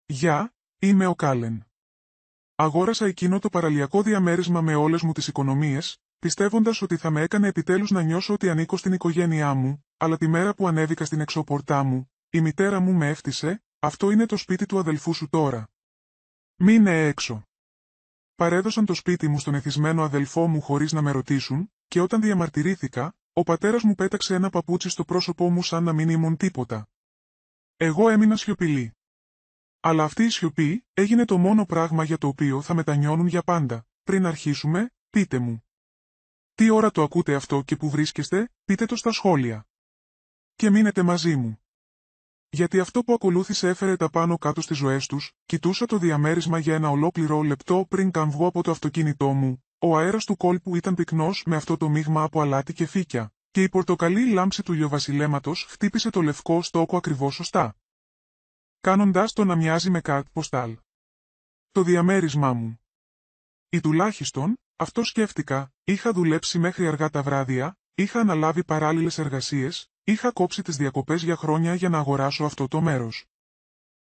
Γεια, είμαι ο Κάλεν. Αγόρασα εκείνο το παραλιακό διαμέρισμα με όλες μου τις οικονομίες, πιστεύοντας ότι θα με έκανε επιτέλους να νιώσω ότι ανήκω στην οικογένειά μου, αλλά τη μέρα που ανέβηκα στην εξωπορτά μου, η μητέρα μου με έφτισε, αυτό είναι το σπίτι του αδελφού σου τώρα. Μείνε έξω. Παρέδωσαν το σπίτι μου στον εθισμένο αδελφό μου χωρίς να με ρωτήσουν, και όταν διαμαρτυρήθηκα, ο πατέρας μου πέταξε ένα παπούτσι στο πρόσωπό μου σαν να μην ήμουν τίποτα. Εγώ έμεινα σιωπηλή. Αλλά αυτή η σιωπή έγινε το μόνο πράγμα για το οποίο θα μετανιώνουν για πάντα. Πριν αρχίσουμε, πείτε μου. Τι ώρα το ακούτε αυτό και που βρίσκεστε, πείτε το στα σχόλια. Και μείνετε μαζί μου. Γιατί αυτό που ακολούθησε έφερε τα πάνω κάτω στις ζωές τους, κοιτούσα το διαμέρισμα για ένα ολόκληρο λεπτό πριν καν βγω από το αυτοκίνητό μου, ο αέρας του κόλπου ήταν πυκνός με αυτό το μείγμα από αλάτι και φύκια, και η πορτοκαλί λάμψη του ηλιοβασιλέματος χτύπησε το λευκό στόκο ακριβώς σωστά, κάνοντας το να μοιάζει με κάρτ ποστάλ. Το διαμέρισμά μου. Ή τουλάχιστον, αυτό σκέφτηκα, είχα δουλέψει μέχρι αργά τα βράδια, είχα αναλάβει παράλληλες εργασίες, είχα κόψει τις διακοπές για χρόνια για να αγοράσω αυτό το μέρος.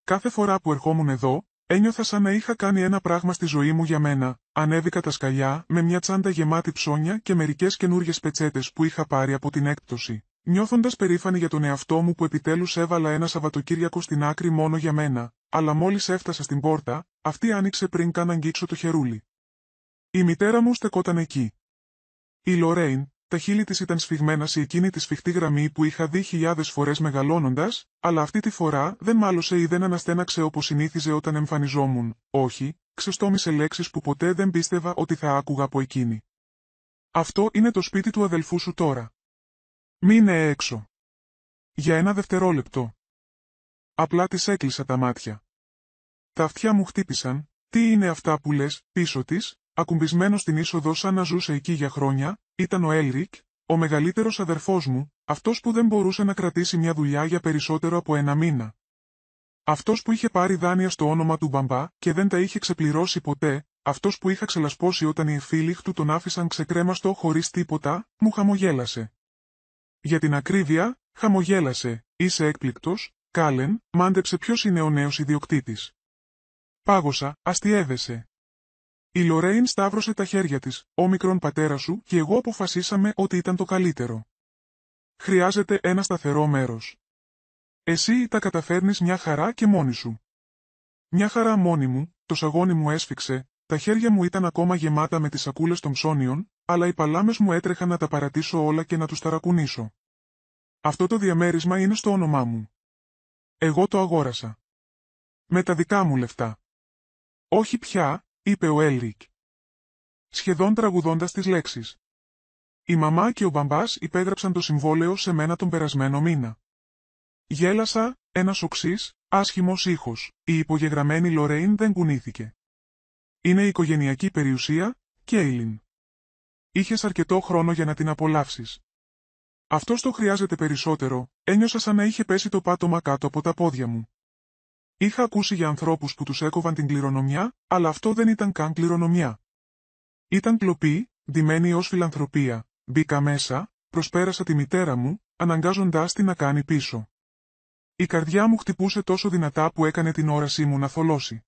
Κάθε φορά που ερχόμουν εδώ, ένιωθα σαν να είχα κάνει ένα πράγμα στη ζωή μου για μένα, ανέβηκα τα σκαλιά με μια τσάντα γεμάτη ψώνια και μερικές καινούριες πετσέτες που είχα πάρει από την έκπτωση, νιώθοντας περήφανη για τον εαυτό μου που επιτέλους έβαλα ένα Σαββατοκύριακο στην άκρη μόνο για μένα, αλλά μόλις έφτασα στην πόρτα, αυτή άνοιξε πριν καν αγγίξω το χερούλι. Η μητέρα μου στεκόταν εκεί. Η Λορέιν, τα χείλη της ήταν σφιγμένα σε εκείνη τη σφιχτή γραμμή που είχα δει χιλιάδες φορές μεγαλώνοντας, αλλά αυτή τη φορά δεν μάλωσε ή δεν αναστέναξε όπως συνήθιζε όταν εμφανιζόμουν, όχι, ξεστόμησε λέξεις που ποτέ δεν πίστευα ότι θα άκουγα από εκείνη. Αυτό είναι το σπίτι του αδελφού σου τώρα. Μείνε έξω. Για ένα δευτερόλεπτο. Απλά της έκλεισα τα μάτια. Τα αυτιά μου χτύπησαν, τι είναι αυτά που λες, πίσω της, ακουμπισμένος στην είσοδο σαν να ζούσε εκεί για χρόνια, ήταν ο Έλρικ, ο μεγαλύτερος αδερφός μου, αυτός που δεν μπορούσε να κρατήσει μια δουλειά για περισσότερο από ένα μήνα. Αυτός που είχε πάρει δάνεια στο όνομα του μπαμπά και δεν τα είχε ξεπληρώσει ποτέ, αυτός που είχα ξελασπώσει όταν οι φίλοι του τον άφησαν ξεκρέμαστο χωρίς τίποτα, μου χαμογέλασε. Για την ακρίβεια, χαμογέλασε, είσαι έκπληκτος, Κάλεν, μάντεψε ποιος είναι ο νέος ιδιοκτήτης. Πάγωσα, αστιεύεσαι. Η Λορέιν σταύρωσε τα χέρια της, όμικρον πατέρα σου και εγώ αποφασίσαμε ότι ήταν το καλύτερο. Χρειάζεται ένα σταθερό μέρος. Εσύ τα καταφέρνεις μια χαρά και μόνη σου. Μια χαρά μόνη μου, το σαγόνι μου έσφιξε, τα χέρια μου ήταν ακόμα γεμάτα με τις σακούλες των ψώνιων, αλλά οι παλάμες μου έτρεχαν να τα παρατήσω όλα και να τους ταρακουνήσω. Αυτό το διαμέρισμα είναι στο όνομά μου. Εγώ το αγόρασα. Με τα δικά μου λεφτά. Όχι πια, είπε ο Έλρικ. Σχεδόν τραγουδώντας τις λέξεις. Η μαμά και ο μπαμπάς υπέγραψαν το συμβόλαιο σε μένα τον περασμένο μήνα. Γέλασα, ένας οξύς, άσχημος ήχος, η υπογεγραμμένη Λορέιν δεν κουνήθηκε. Είναι η οικογενειακή περιουσία, Κέιλιν. Είχες αρκετό χρόνο για να την απολαύσεις. Αυτός το χρειάζεται περισσότερο, ένιωσα σαν να είχε πέσει το πάτωμα κάτω από τα πόδια μου. Είχα ακούσει για ανθρώπους που τους έκοβαν την κληρονομιά, αλλά αυτό δεν ήταν καν κληρονομιά. Ήταν κλοπή, ντυμένη ως φιλανθρωπία, μπήκα μέσα, προσπέρασα τη μητέρα μου, αναγκάζοντάς την να κάνει πίσω. Η καρδιά μου χτυπούσε τόσο δυνατά που έκανε την όρασή μου να θολώσει.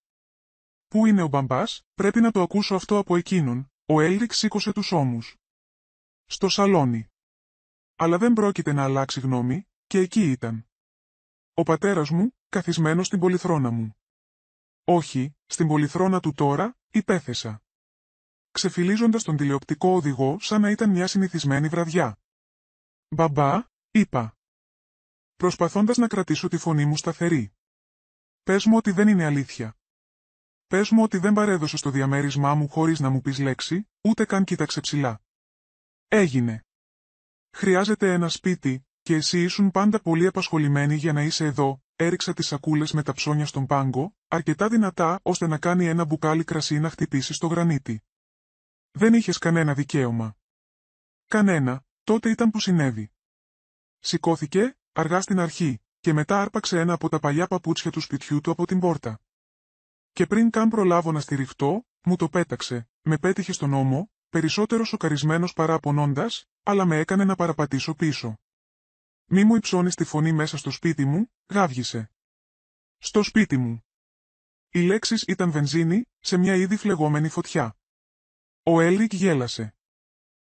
Πού είναι ο μπαμπάς, πρέπει να το ακούσω αυτό από εκείνον, ο Έλρικ σήκωσε τους ώμους. Στο σαλόνι. Αλλά δεν πρόκειται να αλλάξει γνώμη, και εκεί ήταν. Ο πατέρας μου, καθισμένος στην πολυθρόνα μου. Όχι, στην πολυθρόνα του τώρα, υπέθεσα. Ξεφυλίζοντας τον τηλεοπτικό οδηγό σαν να ήταν μια συνηθισμένη βραδιά. Μπαμπά, είπα. Προσπαθώντας να κρατήσω τη φωνή μου σταθερή. Πες μου ότι δεν είναι αλήθεια. Πες μου ότι δεν παρέδωσες το διαμέρισμά μου χωρίς να μου πεις λέξη, ούτε καν κοίταξε ψηλά. Έγινε. Χρειάζεται ένα σπίτι, και εσύ ήσουν πάντα πολύ απασχολημένη για να είσαι εδώ, έριξα τις σακούλες με τα ψώνια στον πάγκο, αρκετά δυνατά ώστε να κάνει ένα μπουκάλι κρασί να χτυπήσει στο γρανίτι. Δεν είχες κανένα δικαίωμα. Κανένα, τότε ήταν που συνέβη. Σηκώθηκε, αργά στην αρχή, και μετά άρπαξε ένα από τα παλιά παπούτσια του σπιτιού του από την πόρτα. Και πριν καν προλάβω να στηριχτώ, μου το πέταξε, με πέτυχε στον ώμο, περισσότερο σοκαρισμένος παρά απονώντας, αλλά με έκανε να παραπατήσω πίσω. Μη μου υψώνεις τη φωνή μέσα στο σπίτι μου, γάβγισε. Στο σπίτι μου. Οι λέξεις ήταν βενζίνη, σε μια ήδη φλεγόμενη φωτιά. Ο Έλρικ γέλασε.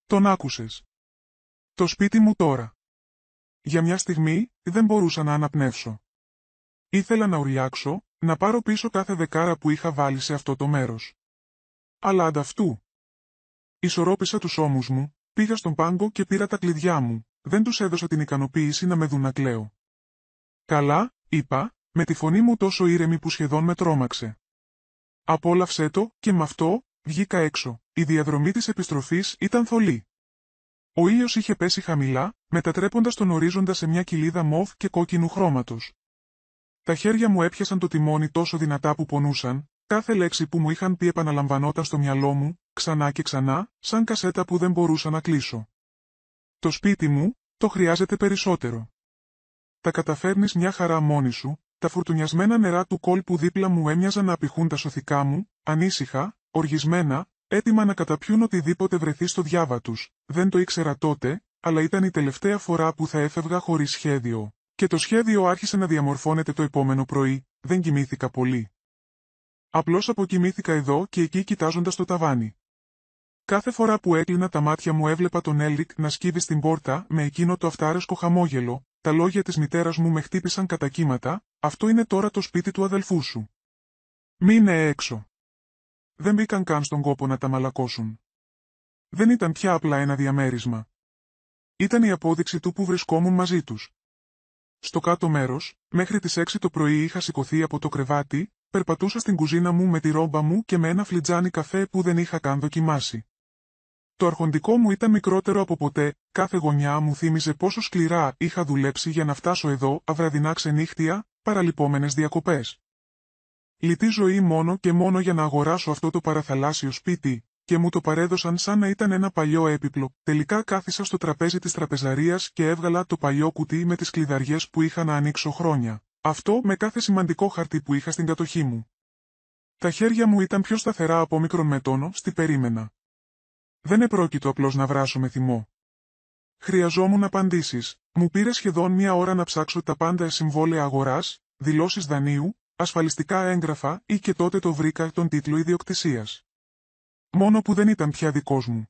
Τον άκουσες? Το σπίτι μου τώρα. Για μια στιγμή, δεν μπορούσα να αναπνεύσω. Ήθελα να ουρλιάξω, να πάρω πίσω κάθε δεκάρα που είχα βάλει σε αυτό το μέρος. Αλλά ανταυτού. Ισορρόπησα τους ώμους μου, πήγα στον πάγκο και πήρα τα κλειδιά μου, δεν τους έδωσα την ικανοποίηση να με δουν να κλαίω. Καλά, είπα, με τη φωνή μου τόσο ήρεμη που σχεδόν με τρόμαξε. Απόλαυσέ το, και με αυτό, βγήκα έξω. Η διαδρομή της επιστροφής ήταν θολή. Ο ήλιος είχε πέσει χαμηλά, μετατρέποντας τον ορίζοντα σε μια κοιλίδα μοβ και κόκκινου χρώματος. Τα χέρια μου έπιασαν το τιμόνι τόσο δυνατά που πονούσαν, κάθε λέξη που μου είχαν πει επαναλαμβανόταν στο μυαλό μου, ξανά και ξανά, σαν κασέτα που δεν μπορούσα να κλείσω. Το σπίτι μου, το χρειάζεται περισσότερο. Τα καταφέρνεις μια χαρά μόνη σου, τα φουρτουνιασμένα νερά του κόλπου δίπλα μου έμοιαζαν να απηχούν τα σωθικά μου, ανήσυχα, οργισμένα, έτοιμα να καταπιούν οτιδήποτε βρεθεί στο διάβα τους. Δεν το ήξερα τότε, αλλά ήταν η τελευταία φορά που θα έφευγα χωρίς σχέδιο. Και το σχέδιο άρχισε να διαμορφώνεται το επόμενο πρωί, δεν κοιμήθηκα πολύ. Απλώς αποκοιμήθηκα εδώ και εκεί κοιτάζοντας το ταβάνι. Κάθε φορά που έκλεινα τα μάτια μου έβλεπα τον Έλρικ να σκύβει στην πόρτα με εκείνο το αυτάρεσκο χαμόγελο, τα λόγια της μητέρας μου με χτύπησαν κατά κύματα, αυτό είναι τώρα το σπίτι του αδελφού σου. Μείνε έξω. Δεν μπήκαν καν στον κόπο να τα μαλακώσουν. Δεν ήταν πια απλά ένα διαμέρισμα. Ήταν η απόδειξη του που βρισκόμουν μαζί τους. Στο κάτω μέρος, μέχρι τις 6 το πρωί είχα σηκωθεί από το κρεβάτι, περπατούσα στην κουζίνα μου με τη ρόμπα μου και με ένα φλιτζάνι καφέ που δεν είχα καν δοκιμάσει. Το αρχοντικό μου ήταν μικρότερο από ποτέ, κάθε γωνιά μου θύμιζε πόσο σκληρά είχα δουλέψει για να φτάσω εδώ, αυραδινά ξενύχτια, παραλυπόμενες διακοπές. Λιτή ζωή μόνο και μόνο για να αγοράσω αυτό το παραθαλάσσιο σπίτι, και μου το παρέδωσαν σαν να ήταν ένα παλιό έπιπλο. Τελικά κάθισα στο τραπέζι της τραπεζαρίας και έβγαλα το παλιό κουτί με τις κλειδαριές που είχα να ανοίξω χρόνια. Αυτό με κάθε σημαντικό χαρτί που είχα στην κατοχή μου. Τα χέρια μου ήταν πιο σταθερά από μικρον με τόνο, στη περίμενα. Δεν επρόκειτο απλώς να βράσω με θυμό. Χρειαζόμουν απαντήσεις. Μου πήρε σχεδόν μια ώρα να ψάξω τα πάντα συμβόλαια αγοράς, δηλώσεις δανείου, ασφαλιστικά έγγραφα ή και τότε το βρήκα τον τίτλο ιδιοκτησίας. Μόνο που δεν ήταν πια δικός μου.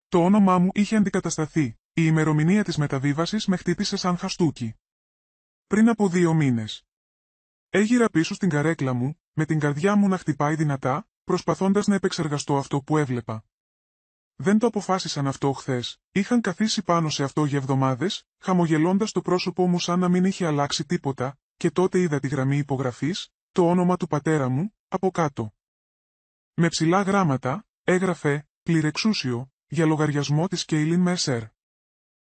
Το όνομά μου είχε αντικατασταθεί, η ημερομηνία της μεταβίβασης με χτύπησε σαν χαστούκι. Πριν από 2 μήνες. Έγιρα πίσω στην καρέκλα μου, με την καρδιά μου να χτυπάει δυνατά, προσπαθώντας να επεξεργαστώ αυτό που έβλεπα. Δεν το αποφάσισαν αυτό χθες, είχαν καθίσει πάνω σε αυτό για εβδομάδες, χαμογελώντας το πρόσωπό μου σαν να μην είχε αλλάξει τίποτα, και τότε είδα τη γραμμή υπογραφής, το όνομα του πατέρα μου, από κάτω. Με ψηλά γράμματα, έγραφε «Πληρεξούσιο», για λογαριασμό της Κέιλιν Μέσερ.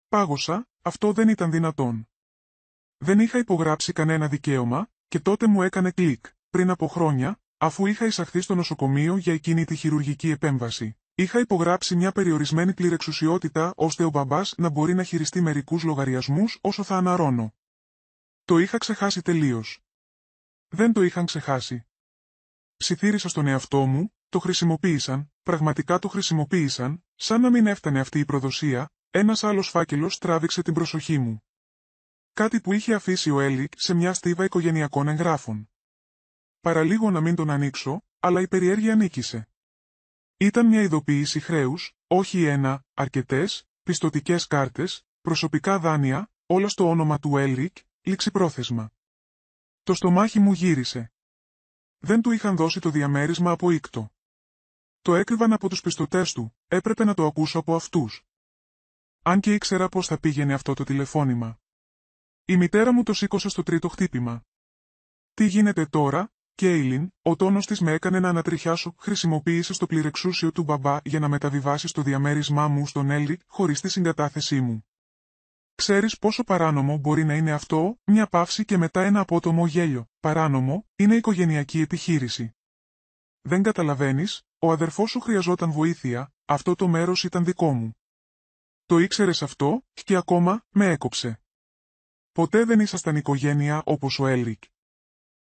Πάγωσα, αυτό δεν ήταν δυνατόν. Δεν είχα υπογράψει κανένα δικαίωμα, και τότε μου έκανε κλικ. Πριν από χρόνια, αφού είχα εισαχθεί στο νοσοκομείο για εκείνη τη χειρουργική επέμβαση, είχα υπογράψει μια περιορισμένη πληρεξουσιότητα ώστε ο μπαμπάς να μπορεί να χειριστεί μερικούς λογαριασμούς όσο θα αναρώνω. Το είχα ξεχάσει τελείως. Δεν το είχαν ξεχάσει. Ψιθύρισα στον εαυτό μου, το χρησιμοποίησαν, πραγματικά το χρησιμοποίησαν, σαν να μην έφτανε αυτή η προδοσία, ένας άλλος φάκελος τράβηξε την προσοχή μου. Κάτι που είχε αφήσει ο Έλικ σε μια στίβα οικογενειακών εγγράφων. Παραλίγο να μην τον ανοίξω, αλλά η περιέργεια νίκησε. Ήταν μια ειδοποίηση χρέους, όχι ένα, αρκετές, πιστωτικές κάρτες, προσωπικά δάνεια, όλα στο όνομα του Έλικ, ληξιπρόθεσμα. Το στομάχι μου γύρισε. Δεν του είχαν δώσει το διαμέρισμα από ήκτο. Το έκρυβαν από τους πιστωτές του, έπρεπε να το ακούσω από αυτούς. Αν και ήξερα πώς θα πήγαινε αυτό το τηλεφώνημα. Η μητέρα μου το σήκωσε στο τρίτο χτύπημα. Τι γίνεται τώρα, Κέιλιν, ο τόνος της με έκανε να ανατριχιάσω, χρησιμοποίησε το πληρεξούσιο του μπαμπά για να μεταβιβάσει το διαμέρισμά μου στον Έλικ χωρίς τη συγκατάθεσή μου. Ξέρεις πόσο παράνομο μπορεί να είναι αυτό, μια παύση και μετά ένα απότομο γέλιο. Παράνομο, είναι οικογενειακή επιχείρηση. Δεν καταλαβαίνεις, ο αδερφός σου χρειαζόταν βοήθεια, αυτό το μέρος ήταν δικό μου. Το ήξερες αυτό, και ακόμα, με έκοψε. Ποτέ δεν ήσασταν οικογένεια όπως ο Έλικ.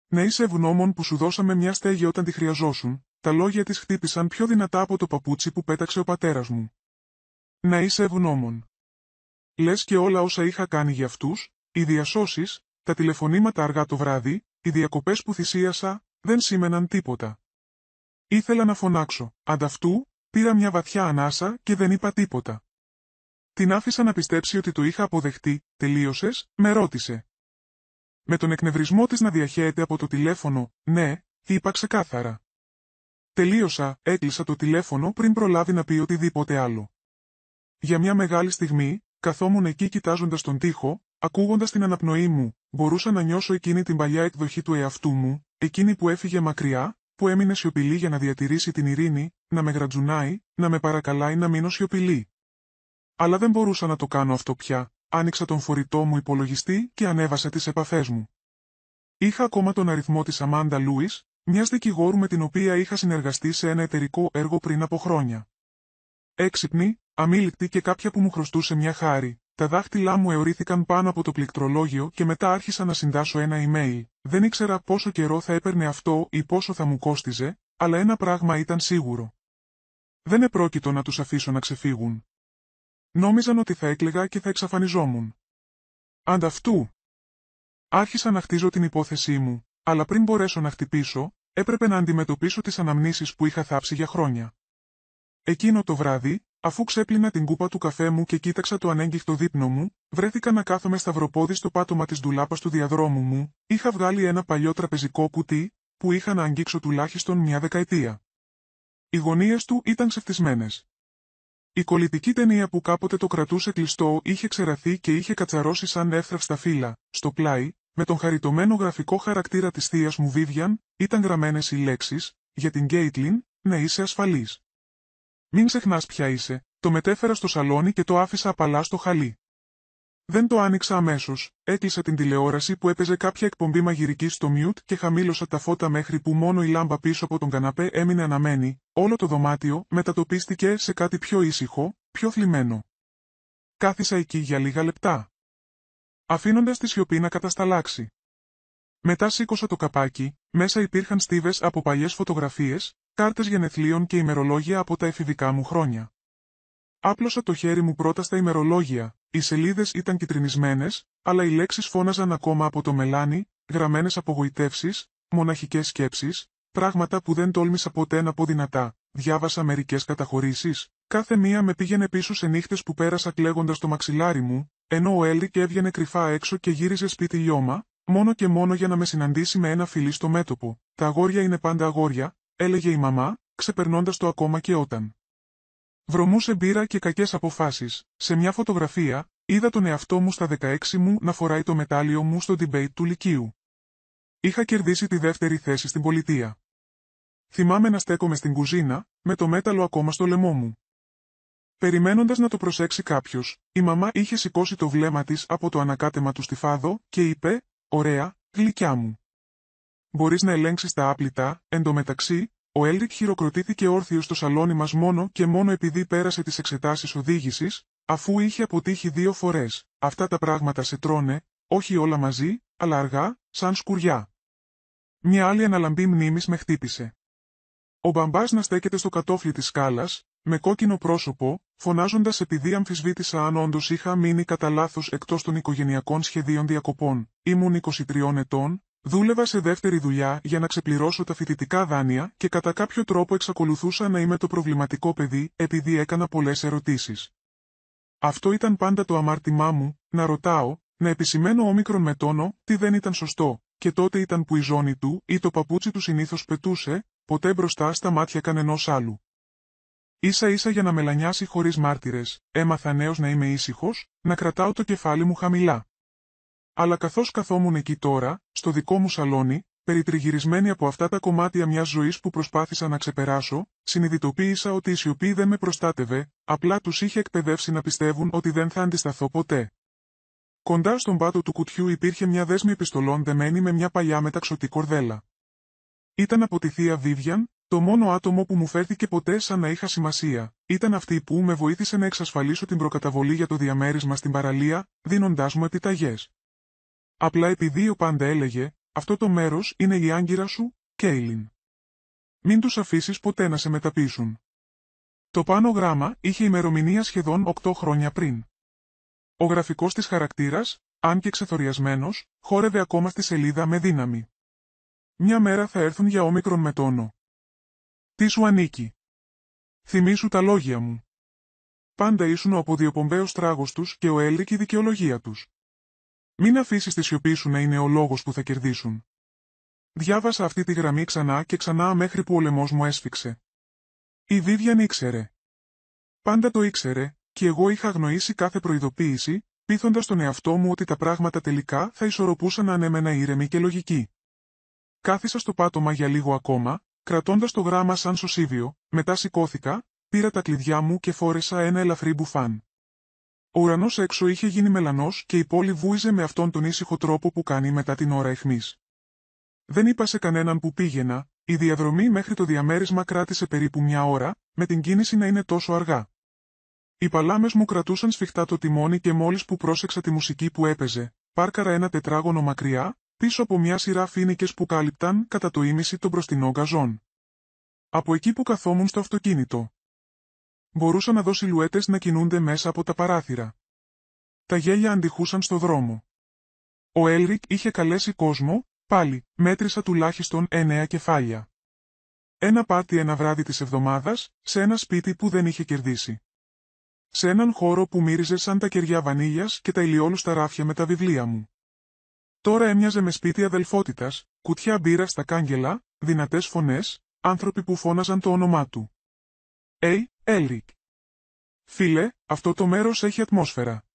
Να είσαι ευγνώμων που σου δώσαμε μια στέγη όταν τη χρειαζόσουν, τα λόγια της χτύπησαν πιο δυνατά από το παπούτσι που πέταξε ο πατέρας μου. Να είσαι ευγνώμων. Λες και όλα όσα είχα κάνει για αυτούς, οι διασώσεις, τα τηλεφωνήματα αργά το βράδυ, οι διακοπές που θυσίασα, δεν σήμαιναν τίποτα. Ήθελα να φωνάξω, ανταυτού, πήρα μια βαθιά ανάσα και δεν είπα τίποτα. Την άφησα να πιστέψει ότι το είχα αποδεχτεί. «Τελείωσες?» με ρώτησε. Με τον εκνευρισμό της να διαχέεται από το τηλέφωνο, «Ναι», είπα ξεκάθαρα. Τελείωσα, έκλεισα το τηλέφωνο πριν προλάβει να πει οτιδήποτε άλλο. Για μια μεγάλη στιγμή, καθόμουν εκεί κοιτάζοντας τον τοίχο, ακούγοντας την αναπνοή μου, μπορούσα να νιώσω εκείνη την παλιά εκδοχή του εαυτού μου, εκείνη που έφυγε μακριά, που έμεινε σιωπηλή για να διατηρήσει την ειρήνη, να με γρατζουνάει, να με παρακαλάει να μείνω σιωπηλή. Αλλά δεν μπορούσα να το κάνω αυτό πια. Άνοιξα τον φορητό μου υπολογιστή και ανέβασα τις επαφές μου. Είχα ακόμα τον αριθμό της Αμάντα Λούις, μιας δικηγόρου με την οποία είχα συνεργαστεί σε ένα εταιρικό έργο πριν από χρόνια. Έξυπνη, αμήλικτη και κάποια που μου χρωστούσε μια χάρη. Τα δάχτυλά μου αιωρήθηκαν πάνω από το πληκτρολόγιο και μετά άρχισα να συντάσσω ένα email. Δεν ήξερα πόσο καιρό θα έπαιρνε αυτό ή πόσο θα μου κόστιζε, αλλά ένα πράγμα ήταν σίγουρο. Δεν επρόκειτο να τους αφήσω να ξεφύγουν. Νόμιζαν ότι θα έκλαιγα και θα εξαφανιζόμουν. Ανταυτού. Άρχισα να χτίζω την υπόθεσή μου, αλλά πριν μπορέσω να χτυπήσω, έπρεπε να αντιμετωπίσω τις αναμνήσεις που είχα θάψει για χρόνια. Εκείνο το βράδυ, αφού ξέπλυνα την κούπα του καφέ μου και κοίταξα το ανέγκυχτο δείπνο μου, βρέθηκα να κάθομαι σταυροπόδι στο πάτωμα της ντουλάπας του διαδρόμου μου, είχα βγάλει ένα παλιό τραπεζικό κουτί, που είχα να αγγίξω τουλάχιστον μια δεκαετία. Οι γωνίες του ήταν ξεφτισμένες. Η κολλητική ταινία που κάποτε το κρατούσε κλειστό είχε ξεραθεί και είχε κατσαρώσει σαν εύθραυστα φύλλα. Στο πλάι, με τον χαριτωμένο γραφικό χαρακτήρα της θείας μου Βίβιαν, ήταν γραμμένες οι λέξεις, για την Γκέιτλιν, να είσαι ασφαλής. Μην ξεχνάς ποια είσαι, το μετέφερα στο σαλόνι και το άφησα απαλά στο χαλί. Δεν το άνοιξα αμέσως, έκλεισα την τηλεόραση που έπαιζε κάποια εκπομπή μαγειρική στο μιούτ και χαμήλωσα τα φώτα μέχρι που μόνο η λάμπα πίσω από τον καναπέ έμεινε αναμένη, όλο το δωμάτιο μετατοπίστηκε σε κάτι πιο ήσυχο, πιο θλιμμένο. Κάθισα εκεί για λίγα λεπτά, αφήνοντας τη σιωπή να κατασταλάξει. Μετά σήκωσα το καπάκι, μέσα υπήρχαν στίβες από παλιές φωτογραφίες, κάρτες γενεθλίων και ημερολόγια από τα εφηβικά μου χρόνια. Άπλωσα το χέρι μου πρώτα στα ημερολόγια, οι σελίδες ήταν κιτρινισμένες, αλλά οι λέξεις φώναζαν ακόμα από το μελάνι, γραμμένες απογοητεύσεις, μοναχικές σκέψεις, πράγματα που δεν τόλμησα ποτέ να πω δυνατά. Διάβασα μερικές καταχωρήσεις, κάθε μία με πήγαινε πίσω σε νύχτες που πέρασα κλαίγοντας το μαξιλάρι μου, ενώ ο Έλρικ έβγαινε κρυφά έξω και γύριζε σπίτι λιώμα, μόνο και μόνο για να με συναντήσει με ένα φιλί στο μέτωπο. Τα αγόρια είναι πάντα αγόρια, έλεγε η μαμά, ξεπερνώντας το ακόμα και όταν βρωμούσε μπύρα και κακές αποφάσεις. Σε μια φωτογραφία, είδα τον εαυτό μου στα 16 μου να φοράει το μετάλλιο μου στο debate του Λυκείου. Είχα κερδίσει τη δεύτερη θέση στην πολιτεία. Θυμάμαι να στέκομαι στην κουζίνα, με το μέταλλο ακόμα στο λαιμό μου. Περιμένοντας να το προσέξει κάποιος, η μαμά είχε σηκώσει το βλέμμα της από το ανακάτεμα του στη φάδο και είπε: «Ωραία, γλυκιά μου. Μπορείς να ελέγξεις τα άπλυτα». Εντωμεταξύ, ο Έλρικ χειροκροτήθηκε όρθιος στο σαλόνι μας μόνο και μόνο επειδή πέρασε τις εξετάσεις οδήγησης, αφού είχε αποτύχει 2 φορές. Αυτά τα πράγματα σε τρώνε, όχι όλα μαζί, αλλά αργά, σαν σκουριά. Μια άλλη αναλαμπή μνήμης με χτύπησε. Ο μπαμπάς να στέκεται στο κατόφλι της σκάλας, με κόκκινο πρόσωπο, φωνάζοντας επειδή αμφισβήτησα αν όντως είχα μείνει κατά λάθος εκτός των οικογενειακών σχεδίων διακοπών. Ήμουν 23 ετών, δούλευα σε δεύτερη δουλειά για να ξεπληρώσω τα φοιτητικά δάνεια και κατά κάποιο τρόπο εξακολουθούσα να είμαι το προβληματικό παιδί επειδή έκανα πολλές ερωτήσεις. Αυτό ήταν πάντα το αμάρτημά μου, να ρωτάω, να επισημαίνω όμικρον με τόνο, τι δεν ήταν σωστό, και τότε ήταν που η ζώνη του ή το παπούτσι του συνήθως πετούσε, ποτέ μπροστά στα μάτια κανενός άλλου. Ίσα ίσα για να μελανιάσει χωρίς μάρτυρες, έμαθα νέος να είμαι ήσυχος, να κρατάω το κεφάλι μου χαμηλά. Αλλά καθώς καθόμουν εκεί τώρα, στο δικό μου σαλόνι, περιτριγυρισμένη από αυτά τα κομμάτια μιας ζωής που προσπάθησα να ξεπεράσω, συνειδητοποίησα ότι η σιωπή δεν με προστάτευε, απλά τους είχε εκπαιδεύσει να πιστεύουν ότι δεν θα αντισταθώ ποτέ. Κοντά στον πάτο του κουτιού υπήρχε μια δέσμη επιστολών δεμένη με μια παλιά μεταξωτή κορδέλα. Ήταν από τη θεία Βίβιαν, το μόνο άτομο που μου φέρθηκε ποτέ σαν να είχα σημασία. Ήταν αυτή που με βοήθησε να εξασφαλίσω την προκαταβολή για το διαμέρισμα στην παραλία, δίνοντάς μου επιταγές. Απλά επειδή ο πάντα έλεγε, αυτό το μέρος είναι η άγκυρα σου, Κέιλιν. Μην τους αφήσεις ποτέ να σε μεταπίσουν. Το πάνω γράμμα είχε ημερομηνία σχεδόν 8 χρόνια πριν. Ο γραφικός της χαρακτήρας, αν και ξεθοριασμένος, χόρευε ακόμα στη σελίδα με δύναμη. μια μέρα θα έρθουν για όμικρον με τόνο. Τι σου ανήκει? Θυμήσου τα λόγια μου. Πάντα ήσουν ο αποδιοπομπαίος τράγος τους και ο Έλρικ η δικαιολογία τους. Μην αφήσεις τη σιωπή σου να είναι ο λόγος που θα κερδίσουν. Διάβασα αυτή τη γραμμή ξανά και ξανά μέχρι που ο λαιμός μου έσφιξε. Η Βίβιαν ήξερε. Πάντα το ήξερε, και εγώ είχα αγνοήσει κάθε προειδοποίηση, πείθοντας τον εαυτό μου ότι τα πράγματα τελικά θα ισορροπούσαν αν έμενα ήρεμη και λογική. Κάθισα στο πάτωμα για λίγο ακόμα, κρατώντας το γράμμα σαν σωσίβιο, μετά σηκώθηκα, πήρα τα κλειδιά μου και φόρεσα ένα ελαφρύ μπουφάν. Ο ουρανός έξω είχε γίνει μελανός και η πόλη βούιζε με αυτόν τον ήσυχο τρόπο που κάνει μετά την ώρα αιχμής. Δεν είπα σε κανέναν που πήγαινα, η διαδρομή μέχρι το διαμέρισμα κράτησε περίπου μια ώρα, με την κίνηση να είναι τόσο αργά. Οι παλάμες μου κρατούσαν σφιχτά το τιμόνι και μόλις που πρόσεξα τη μουσική που έπαιζε, πάρκαρα ένα τετράγωνο μακριά, πίσω από μια σειρά φοίνικες που κάλυπταν κατά το ίμιση των μπροστινών γκαζόν. Από εκεί που καθόμουν στο αυτοκίνητο, μπορούσα να δω σιλουέτες να κινούνται μέσα από τα παράθυρα. Τα γέλια αντιχούσαν στο δρόμο. Ο Έλρικ είχε καλέσει κόσμο, πάλι, μέτρησα τουλάχιστον 9 κεφάλια. Ένα πάρτι ένα βράδυ της εβδομάδας, σε ένα σπίτι που δεν είχε κερδίσει. Σε έναν χώρο που μύριζε σαν τα κεριά βανίλιας και τα ηλιόλουστα ράφια με τα βιβλία μου. Τώρα έμοιαζε με σπίτι αδελφότητας, κουτιά μπύρα στα κάγκελα, δυνατές φωνές, άνθρωποι που φώναζαν το όνομά του. Έλρικ. Φίλε, αυτό το μέρος έχει ατμόσφαιρα.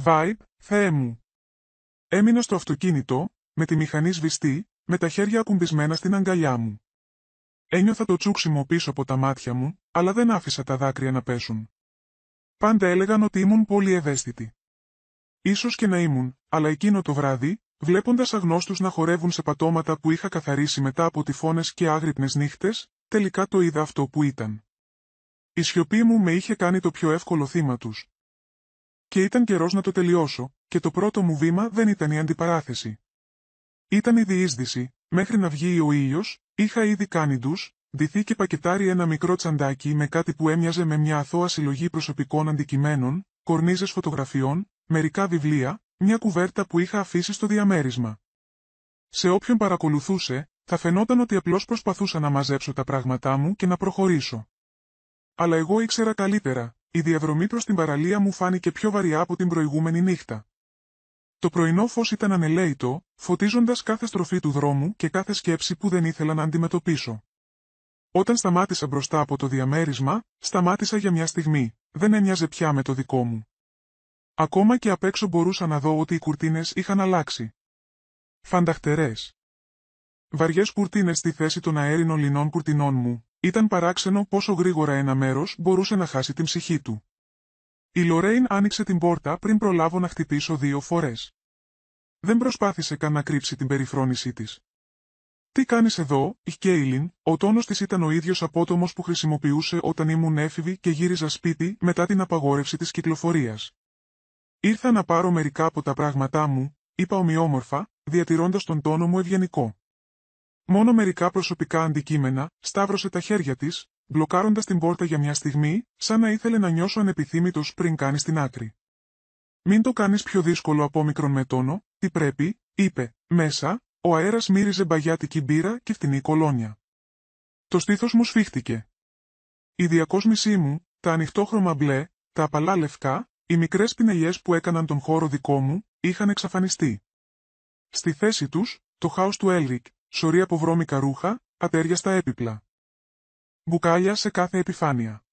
Vibe, Θεέ μου. Έμεινα στο αυτοκίνητο, με τη μηχανή σβηστή, με τα χέρια ακουμπισμένα στην αγκαλιά μου. Ένιωθα το τσούξιμο πίσω από τα μάτια μου, αλλά δεν άφησα τα δάκρυα να πέσουν. Πάντα έλεγαν ότι ήμουν πολύ ευαίσθητη. Ίσως και να ήμουν, αλλά εκείνο το βράδυ, βλέποντας αγνώστους να χορεύουν σε πατώματα που είχα καθαρίσει μετά από τυφώνες και άγρυπνες νύχτες, τελικά το είδα αυτό που ήταν. Η σιωπή μου με είχε κάνει το πιο εύκολο θύμα τους. Και ήταν καιρός να το τελειώσω, και το πρώτο μου βήμα δεν ήταν η αντιπαράθεση. Ήταν η διείσδυση, μέχρι να βγει ο ήλιος, είχα ήδη κάνει ντους, ντυθεί και πακετάρει ένα μικρό τσαντάκι με κάτι που έμοιαζε με μια αθώα συλλογή προσωπικών αντικειμένων, κορνίζες φωτογραφιών, μερικά βιβλία, μια κουβέρτα που είχα αφήσει στο διαμέρισμα. Σε όποιον παρακολουθούσε, θα φαινόταν ότι απλώς προσπαθούσα να μαζέψω τα πράγματά μου και να προχωρήσω. Αλλά εγώ ήξερα καλύτερα, η διαδρομή προς την παραλία μου φάνηκε πιο βαριά από την προηγούμενη νύχτα. Το πρωινό φως ήταν ανελαίητο, φωτίζοντας κάθε στροφή του δρόμου και κάθε σκέψη που δεν ήθελα να αντιμετωπίσω. Όταν σταμάτησα μπροστά από το διαμέρισμα, σταμάτησα για μια στιγμή, δεν έμοιαζε πια με το δικό μου. Ακόμα και απ' έξω μπορούσα να δω ότι οι κουρτίνες είχαν αλλάξει. Φανταχτερές. Βαριές κουρτίνες στη θέση των αέρινων λινών κουρτινών μου, ήταν παράξενο πόσο γρήγορα ένα μέρος μπορούσε να χάσει την ψυχή του. Η Λορέιν άνοιξε την πόρτα πριν προλάβω να χτυπήσω 2 φορές. Δεν προσπάθησε καν να κρύψει την περιφρόνησή της. «Τι κάνεις εδώ, η Κέιλιν?» Ο τόνος της ήταν ο ίδιος απότομος που χρησιμοποιούσε όταν ήμουν έφηβη και γύριζα σπίτι μετά την απαγόρευση της κυκλοφορίας. «Ήρθα να πάρω μερικά από τα πράγματά μου», είπα ομοιόμορφα, διατηρώντας τον τόνο μου ευγενικό. Μόνο μερικά προσωπικά αντικείμενα, σταύρωσε τα χέρια της, μπλοκάροντας την πόρτα για μια στιγμή, σαν να ήθελε να νιώσω ανεπιθύμητος πριν κάνει στην άκρη. «Μην το κάνεις πιο δύσκολο από όμικρον με τόνο, τι πρέπει», είπε, μέσα, ο αέρας μύριζε μπαγιάτικη μπύρα και φτηνή κολόνια. Το στήθος μου σφίχτηκε. Η διακόσμησή μου, τα ανοιχτόχρωμα μπλε, τα απαλά λευκά, οι μικρές πινελιές που έκαναν τον χώρο δικό μου, είχαν εξαφανιστεί. Στη θέση τους, το χάος του Έλρικ, σωρή από βρώμικα ρούχα, ατέριαστα έπιπλα. Μπουκάλια σε κάθε επιφάνεια.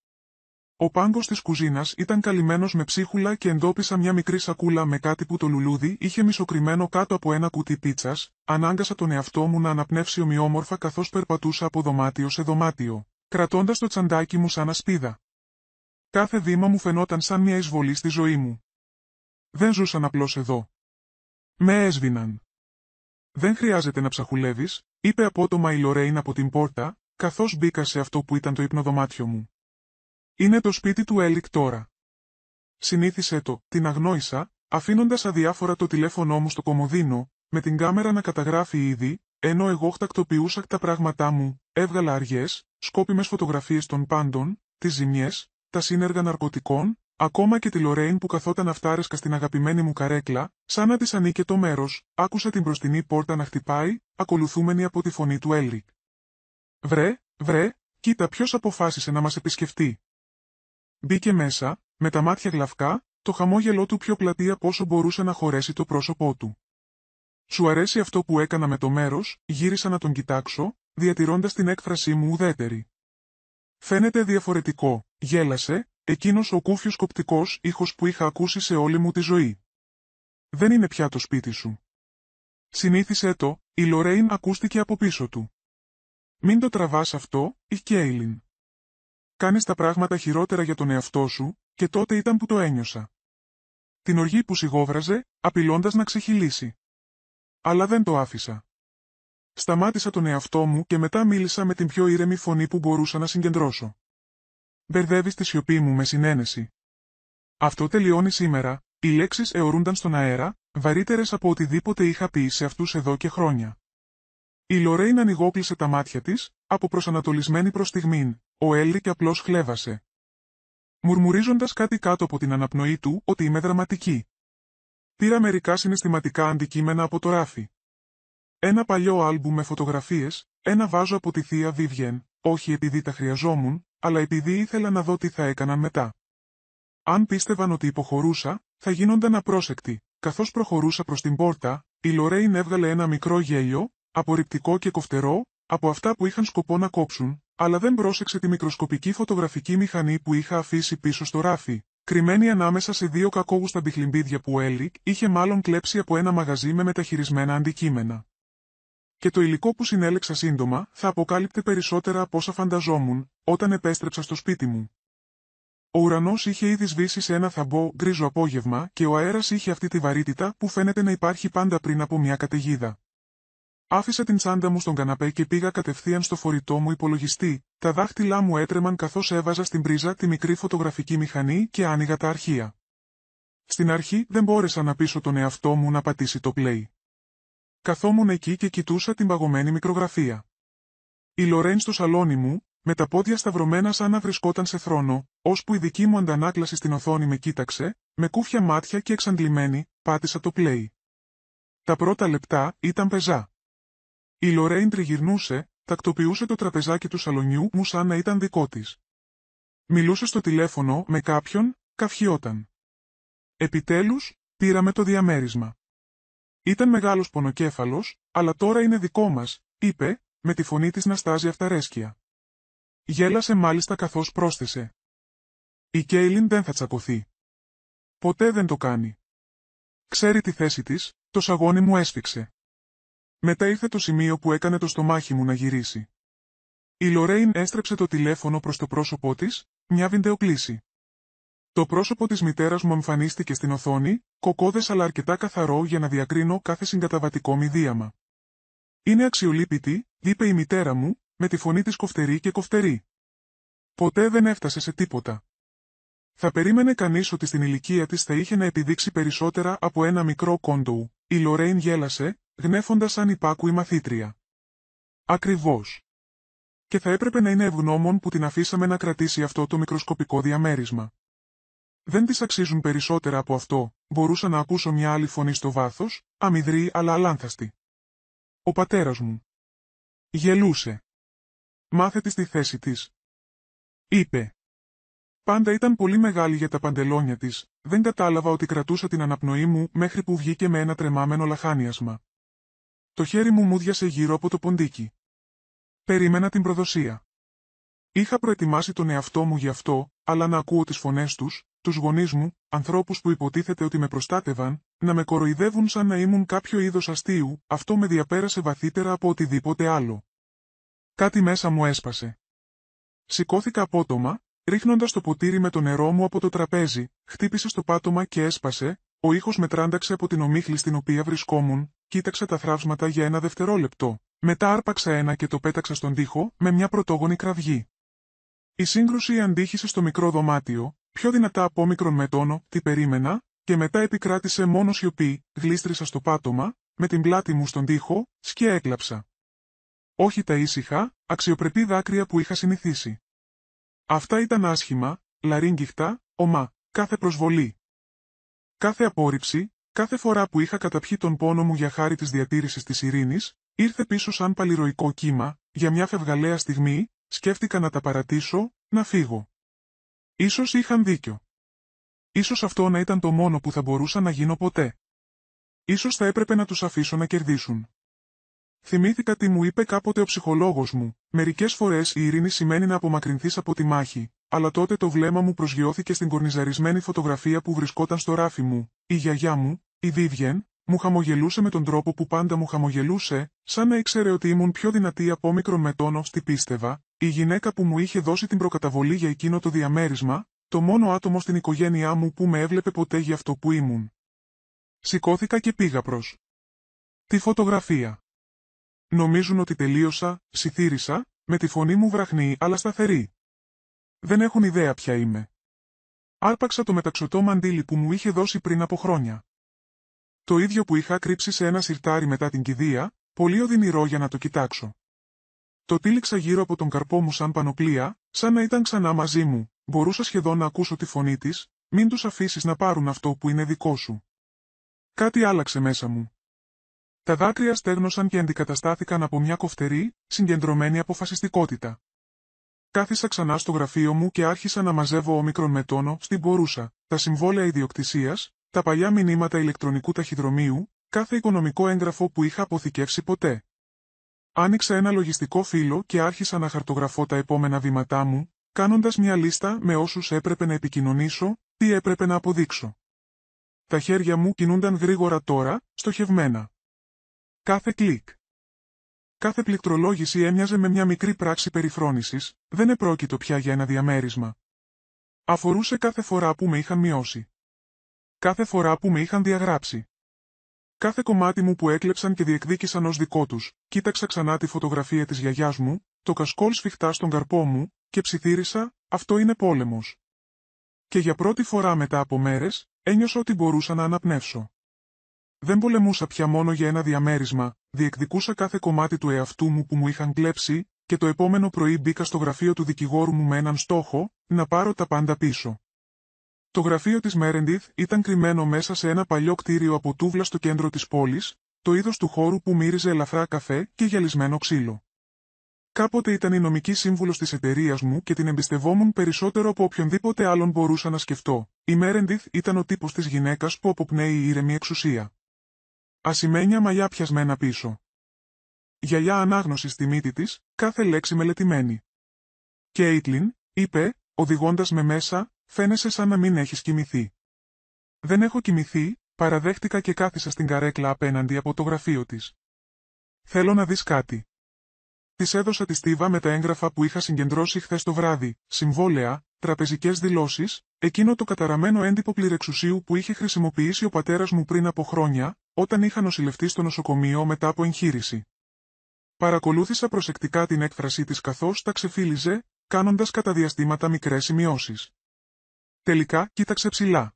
Ο πάγκος της κουζίνας ήταν καλυμμένος με ψίχουλα και εντόπισα μια μικρή σακούλα με κάτι που το λουλούδι είχε μισοκρυμμένο κάτω από ένα κουτί πίτσας, ανάγκασα τον εαυτό μου να αναπνεύσει ομοιόμορφα καθώς περπατούσα από δωμάτιο σε δωμάτιο, κρατώντας το τσαντάκι μου σαν ασπίδα. Κάθε βήμα μου φαινόταν σαν μια εισβολή στη ζωή μου. Δεν ζούσαν απλώς εδώ. Με έσβηναν. «Δεν χρειάζεται να ψαχουλεύεις», είπε απότομα η Λορέιν από την πόρτα, καθώς μπήκα σε αυτό που ήταν το υπνοδωμάτιο μου. «Είναι το σπίτι του Έλρικ τώρα. Συνήθισε το», την αγνόησα, αφήνοντας αδιάφορα το τηλέφωνό μου στο κομοδίνο, με την κάμερα να καταγράφει ήδη, ενώ εγώ χτακτοποιούσα τα πράγματά μου, έβγαλα αργές, σκόπιμες φωτογραφίες των πάντων, τις ζημιές, τα σύνεργα ναρκωτικών, Ακόμα και τη Λορέιν που καθόταν αυτάρεσκα στην αγαπημένη μου καρέκλα, σαν να της ανήκε το μέρος, άκουσα την μπροστινή πόρτα να χτυπάει, ακολουθούμενη από τη φωνή του Έλρικ. Βρε, κοίτα ποιος αποφάσισε να μας επισκεφτεί. Μπήκε μέσα, με τα μάτια γλαυκά, το χαμόγελό του πιο πλατή από όσο μπορούσε να χωρέσει το πρόσωπό του. Σου αρέσει αυτό που έκανα με το μέρος, γύρισα να τον κοιτάξω, διατηρώντας την έκφρασή μου ουδέτερη. Φαίνεται διαφορετικό, γέλασε, εκείνος ο κούφιος κοπτικός ήχος που είχα ακούσει σε όλη μου τη ζωή. Δεν είναι πια το σπίτι σου. Συνήθισε το, η Λορέιν ακούστηκε από πίσω του. Μην το τραβάς αυτό, η Κέιλιν. Κάνεις τα πράγματα χειρότερα για τον εαυτό σου, και τότε ήταν που το ένιωσα. Την οργή που σιγόβραζε, απειλώντας να ξεχυλήσει. Αλλά δεν το άφησα. Σταμάτησα τον εαυτό μου και μετά μίλησα με την πιο ήρεμη φωνή που μπορούσα να συγκεντρώσω. Μπερδεύεις τη σιωπή μου με συνένεση. Αυτό τελειώνει σήμερα, οι λέξεις αιωρούνταν στον αέρα, βαρύτερες από οτιδήποτε είχα πει σε αυτούς εδώ και χρόνια. Η Λορέιν ανοιγόκλεισε τα μάτια της, αποπροσανατολισμένη προς στιγμήν, ο Έλρικ απλώς χλέβασε. Μουρμουρίζοντας κάτι κάτω από την αναπνοή του ότι είμαι δραματική. Πήρα μερικά συναισθηματικά αντικείμενα από το ράφι. Ένα παλιό άλμπουμ με φωτογραφίες, ένα βάζο από τη θεία Βίβιεν, όχι επειδή τα χρειαζόμουν, αλλά επειδή ήθελα να δω τι θα έκαναν μετά. Αν πίστευαν ότι υποχωρούσα, θα γίνονταν απρόσεκτοι. Καθώς προχωρούσα προς την πόρτα, η Λορέιν έβγαλε ένα μικρό γέλιο, απορριπτικό και κοφτερό, από αυτά που είχαν σκοπό να κόψουν, αλλά δεν πρόσεξε τη μικροσκοπική φωτογραφική μηχανή που είχα αφήσει πίσω στο ράφι, κρυμμένη ανάμεσα σε δύο κακόγουστα μπιχλιμπίδια που ο Έλρικ είχε μάλλον κλέψει από ένα μαγαζί με μεταχειρισμένα αντικείμενα. Και το υλικό που συνέλεξα σύντομα θα αποκάλυπτε περισσότερα από όσα φανταζόμουν, όταν επέστρεψα στο σπίτι μου. Ο ουρανός είχε ήδη σβήσει σε ένα θαμπό γκρίζο απόγευμα και ο αέρας είχε αυτή τη βαρύτητα που φαίνεται να υπάρχει πάντα πριν από μια καταιγίδα. Άφησα την τσάντα μου στον καναπέ και πήγα κατευθείαν στο φορητό μου υπολογιστή, τα δάχτυλά μου έτρεμαν καθώς έβαζα στην πρίζα τη μικρή φωτογραφική μηχανή και άνοιγα τα αρχεία. Στην αρχή δεν μπόρεσα να πείσω τον εαυτό μου να πατήσει το play. Καθόμουν εκεί και κοιτούσα την παγωμένη μικρογραφία. Η Λορέιν στο σαλόνι μου, με τα πόδια σταυρωμένα σαν να βρισκόταν σε θρόνο, ώσπου η δική μου αντανάκλαση στην οθόνη με κοίταξε, με κούφια μάτια και εξαντλημένη, πάτησα το play. Τα πρώτα λεπτά ήταν πεζά. Η Λορέιν τριγυρνούσε, τακτοποιούσε το τραπεζάκι του σαλονιού μου σαν να ήταν δικό της. Μιλούσε στο τηλέφωνο με κάποιον, καυχιόταν. Επιτέλους, πήραμε το διαμέρισμα. Ήταν μεγάλος πονοκέφαλος, αλλά τώρα είναι δικό μας, είπε, με τη φωνή της να στάζει αυταρέσκεια. Γέλασε μάλιστα καθώς πρόσθεσε. Η Κέιλιν δεν θα τσακωθεί. Ποτέ δεν το κάνει. Ξέρει τη θέση της, το σαγόνι μου έσφιξε. Μετά ήρθε το σημείο που έκανε το στομάχι μου να γυρίσει. Η Λορέιν έστρεψε το τηλέφωνο προς το πρόσωπό της, μια βιντεοκλήση. Το πρόσωπο της μητέρας μου εμφανίστηκε στην οθόνη, κοκκώδες αλλά αρκετά καθαρό για να διακρίνω κάθε συγκαταβατικό μηδίαμα. Είναι αξιολύπητη, είπε η μητέρα μου, με τη φωνή της κοφτερή και κοφτερή. Ποτέ δεν έφτασε σε τίποτα. Θα περίμενε κανείς ότι στην ηλικία της θα είχε να επιδείξει περισσότερα από ένα μικρό κόντοου. Η Λορέιν γέλασε, γνέφοντας σαν υπάκουη μαθήτρια. Ακριβώς. Και θα έπρεπε να είναι ευγνώμων που την αφήσαμε να κρατήσει αυτό το μικροσκοπικό διαμέρισμα. Δεν της αξίζουν περισσότερα από αυτό, μπορούσα να ακούσω μια άλλη φωνή στο βάθος, αμυδρή αλλά αλάνθαστη. Ο πατέρας μου. Γελούσε. Μάθε τη στη θέση της. Είπε. Πάντα ήταν πολύ μεγάλη για τα παντελόνια της, δεν κατάλαβα ότι κρατούσα την αναπνοή μου μέχρι που βγήκε με ένα τρεμάμενο λαχάνιασμα. Το χέρι μου μούδιασε γύρω από το ποντίκι. Περίμενα την προδοσία. Είχα προετοιμάσει τον εαυτό μου γι' αυτό, αλλά να ακούω τις φωνές τους, τους γονείς μου, ανθρώπους που υποτίθεται ότι με προστάτευαν, να με κοροϊδεύουν σαν να ήμουν κάποιο είδος αστείου, αυτό με διαπέρασε βαθύτερα από οτιδήποτε άλλο. Κάτι μέσα μου έσπασε. Σηκώθηκα απότομα, ρίχνοντας το ποτήρι με το νερό μου από το τραπέζι, χτύπησε στο πάτωμα και έσπασε, ο ήχος με τράνταξε από την ομίχλη στην οποία βρισκόμουν, κοίταξα τα θραύσματα για ένα δευτερόλεπτο, μετά άρπαξα ένα και το πέταξα στον τοίχο με μια πρωτόγονη κραυγή. Η σύγκρουση αντίχησε στο μικρό δωμάτιο, πιο δυνατά απόμικρον με τόνο, τι περίμενα, και μετά επικράτησε μόνο σιωπή, γλίστρισα στο πάτωμα, με την πλάτη μου στον τοίχο, και έκλαψα. Όχι τα ήσυχα, αξιοπρεπή δάκρυα που είχα συνηθίσει. Αυτά ήταν άσχημα, λαρύγγιχτα, ομά. κάθε προσβολή. Κάθε απόρριψη, κάθε φορά που είχα καταπιεί τον πόνο μου για χάρη της διατήρησης της ειρήνης, ήρθε πίσω σαν παλιροϊκό κύμα, για μια φευγαλαία στιγμή, σκέφτηκα να τα παρατήσω, να φύγω. Ίσως είχαν δίκιο. Ίσως αυτό να ήταν το μόνο που θα μπορούσα να γίνω ποτέ. Ίσως θα έπρεπε να τους αφήσω να κερδίσουν. Θυμήθηκα τι μου είπε κάποτε ο ψυχολόγος μου: μερικές φορές η ειρήνη σημαίνει να απομακρυνθείς από τη μάχη, αλλά τότε το βλέμμα μου προσγειώθηκε στην κορνιζαρισμένη φωτογραφία που βρισκόταν στο ράφι μου. Η γιαγιά μου, η Βίβιεν, μου χαμογελούσε με τον τρόπο που πάντα μου χαμογελούσε, σαν να ήξερε ότι ήμουν πιο δυνατή από όμικρον με τόνο, τι πίστευα, η γυναίκα που μου είχε δώσει την προκαταβολή για εκείνο το διαμέρισμα, το μόνο άτομο στην οικογένειά μου που με έβλεπε ποτέ για αυτό που ήμουν. Σηκώθηκα και πήγα προς τη φωτογραφία. Νομίζουν ότι τελείωσα, ψιθύρισα, με τη φωνή μου βραχνή αλλά σταθερή. Δεν έχουν ιδέα ποια είμαι. Άρπαξα το μεταξωτό μαντίλι που μου είχε δώσει πριν από χρόνια. Το ίδιο που είχα κρύψει σε ένα σιρτάρι μετά την κηδεία, πολύ οδυνηρό για να το κοιτάξω. Το τύλιξα γύρω από τον καρπό μου σαν πανοπλία, σαν να ήταν ξανά μαζί μου, μπορούσα σχεδόν να ακούσω τη φωνή της: μην τους αφήσεις να πάρουν αυτό που είναι δικό σου. Κάτι άλλαξε μέσα μου. Τα δάκρυα στέγνωσαν και αντικαταστάθηκαν από μια κοφτερή, συγκεντρωμένη αποφασιστικότητα. Κάθισα ξανά στο γραφείο μου και άρχισα να μαζεύω όμικρον με τόνο, στην μπορούσα, τα συμβόλαια ιδιοκτησίας, τα παλιά μηνύματα ηλεκτρονικού ταχυδρομείου, κάθε οικονομικό έγγραφο που είχα αποθηκεύσει ποτέ. Άνοιξα ένα λογιστικό φύλλο και άρχισα να χαρτογραφώ τα επόμενα βήματά μου, κάνοντας μια λίστα με όσους έπρεπε να επικοινωνήσω, τι έπρεπε να αποδείξω. Τα χέρια μου κινούνταν γρήγορα τώρα, στοχευμένα. Κάθε κλικ. Κάθε πληκτρολόγηση έμοιαζε με μια μικρή πράξη περιφρόνησης, δεν επρόκειτο πια για ένα διαμέρισμα. Αφορούσε κάθε φορά που με είχαν μειώσει. Κάθε φορά που με είχαν διαγράψει. Κάθε κομμάτι μου που έκλεψαν και διεκδίκησαν ως δικό τους, κοίταξα ξανά τη φωτογραφία της γιαγιάς μου, το κασκόλ σφιχτά στον καρπό μου, και ψιθύρισα: αυτό είναι πόλεμος. Και για πρώτη φορά μετά από μέρες, ένιωσα ότι μπορούσα να αναπνεύσω. Δεν πολεμούσα πια μόνο για ένα διαμέρισμα, διεκδικούσα κάθε κομμάτι του εαυτού μου που μου είχαν κλέψει, και το επόμενο πρωί μπήκα στο γραφείο του δικηγόρου μου με έναν στόχο: να πάρω τα πάντα πίσω. Το γραφείο της Μέρεντιθ ήταν κρυμμένο μέσα σε ένα παλιό κτίριο από τούβλα στο κέντρο της πόλης, το είδος του χώρου που μύριζε ελαφρά καφέ και γυαλισμένο ξύλο. Κάποτε ήταν η νομική σύμβουλος της εταιρείας μου και την εμπιστευόμουν περισσότερο από οποιονδήποτε άλλον μπορούσα να σκεφτώ. Η Μέρεντιθ ήταν ο τύπος της γυναίκας που αποπνέει η ήρεμη εξουσία. Ασημένια μαλλιά πιασμένα πίσω. Γυαλιά ανάγνωση στη μύτη της, κάθε λέξη μελετημένη. «Κέιτλιν», είπε, οδηγώντας με μέσα, «φαίνεσαι σαν να μην έχεις κοιμηθεί». «Δεν έχω κοιμηθεί», παραδέχτηκα και κάθισα στην καρέκλα απέναντι από το γραφείο της. «Θέλω να δεις κάτι». Της έδωσα τη στίβα με τα έγγραφα που είχα συγκεντρώσει χθες το βράδυ, συμβόλαια, τραπεζικές δηλώσεις, εκείνο το καταραμένο έντυπο πληρεξουσίου που είχε χρησιμοποιήσει ο πατέρας μου πριν από χρόνια, όταν είχα νοσηλευτεί στο νοσοκομείο μετά από εγχείρηση. Παρακολούθησα προσεκτικά την έκφρασή της καθώς τα ξεφύλιζε, κάνοντας κατά διαστήματα μικρές σημειώσεις. Τελικά κοίταξε ψηλά.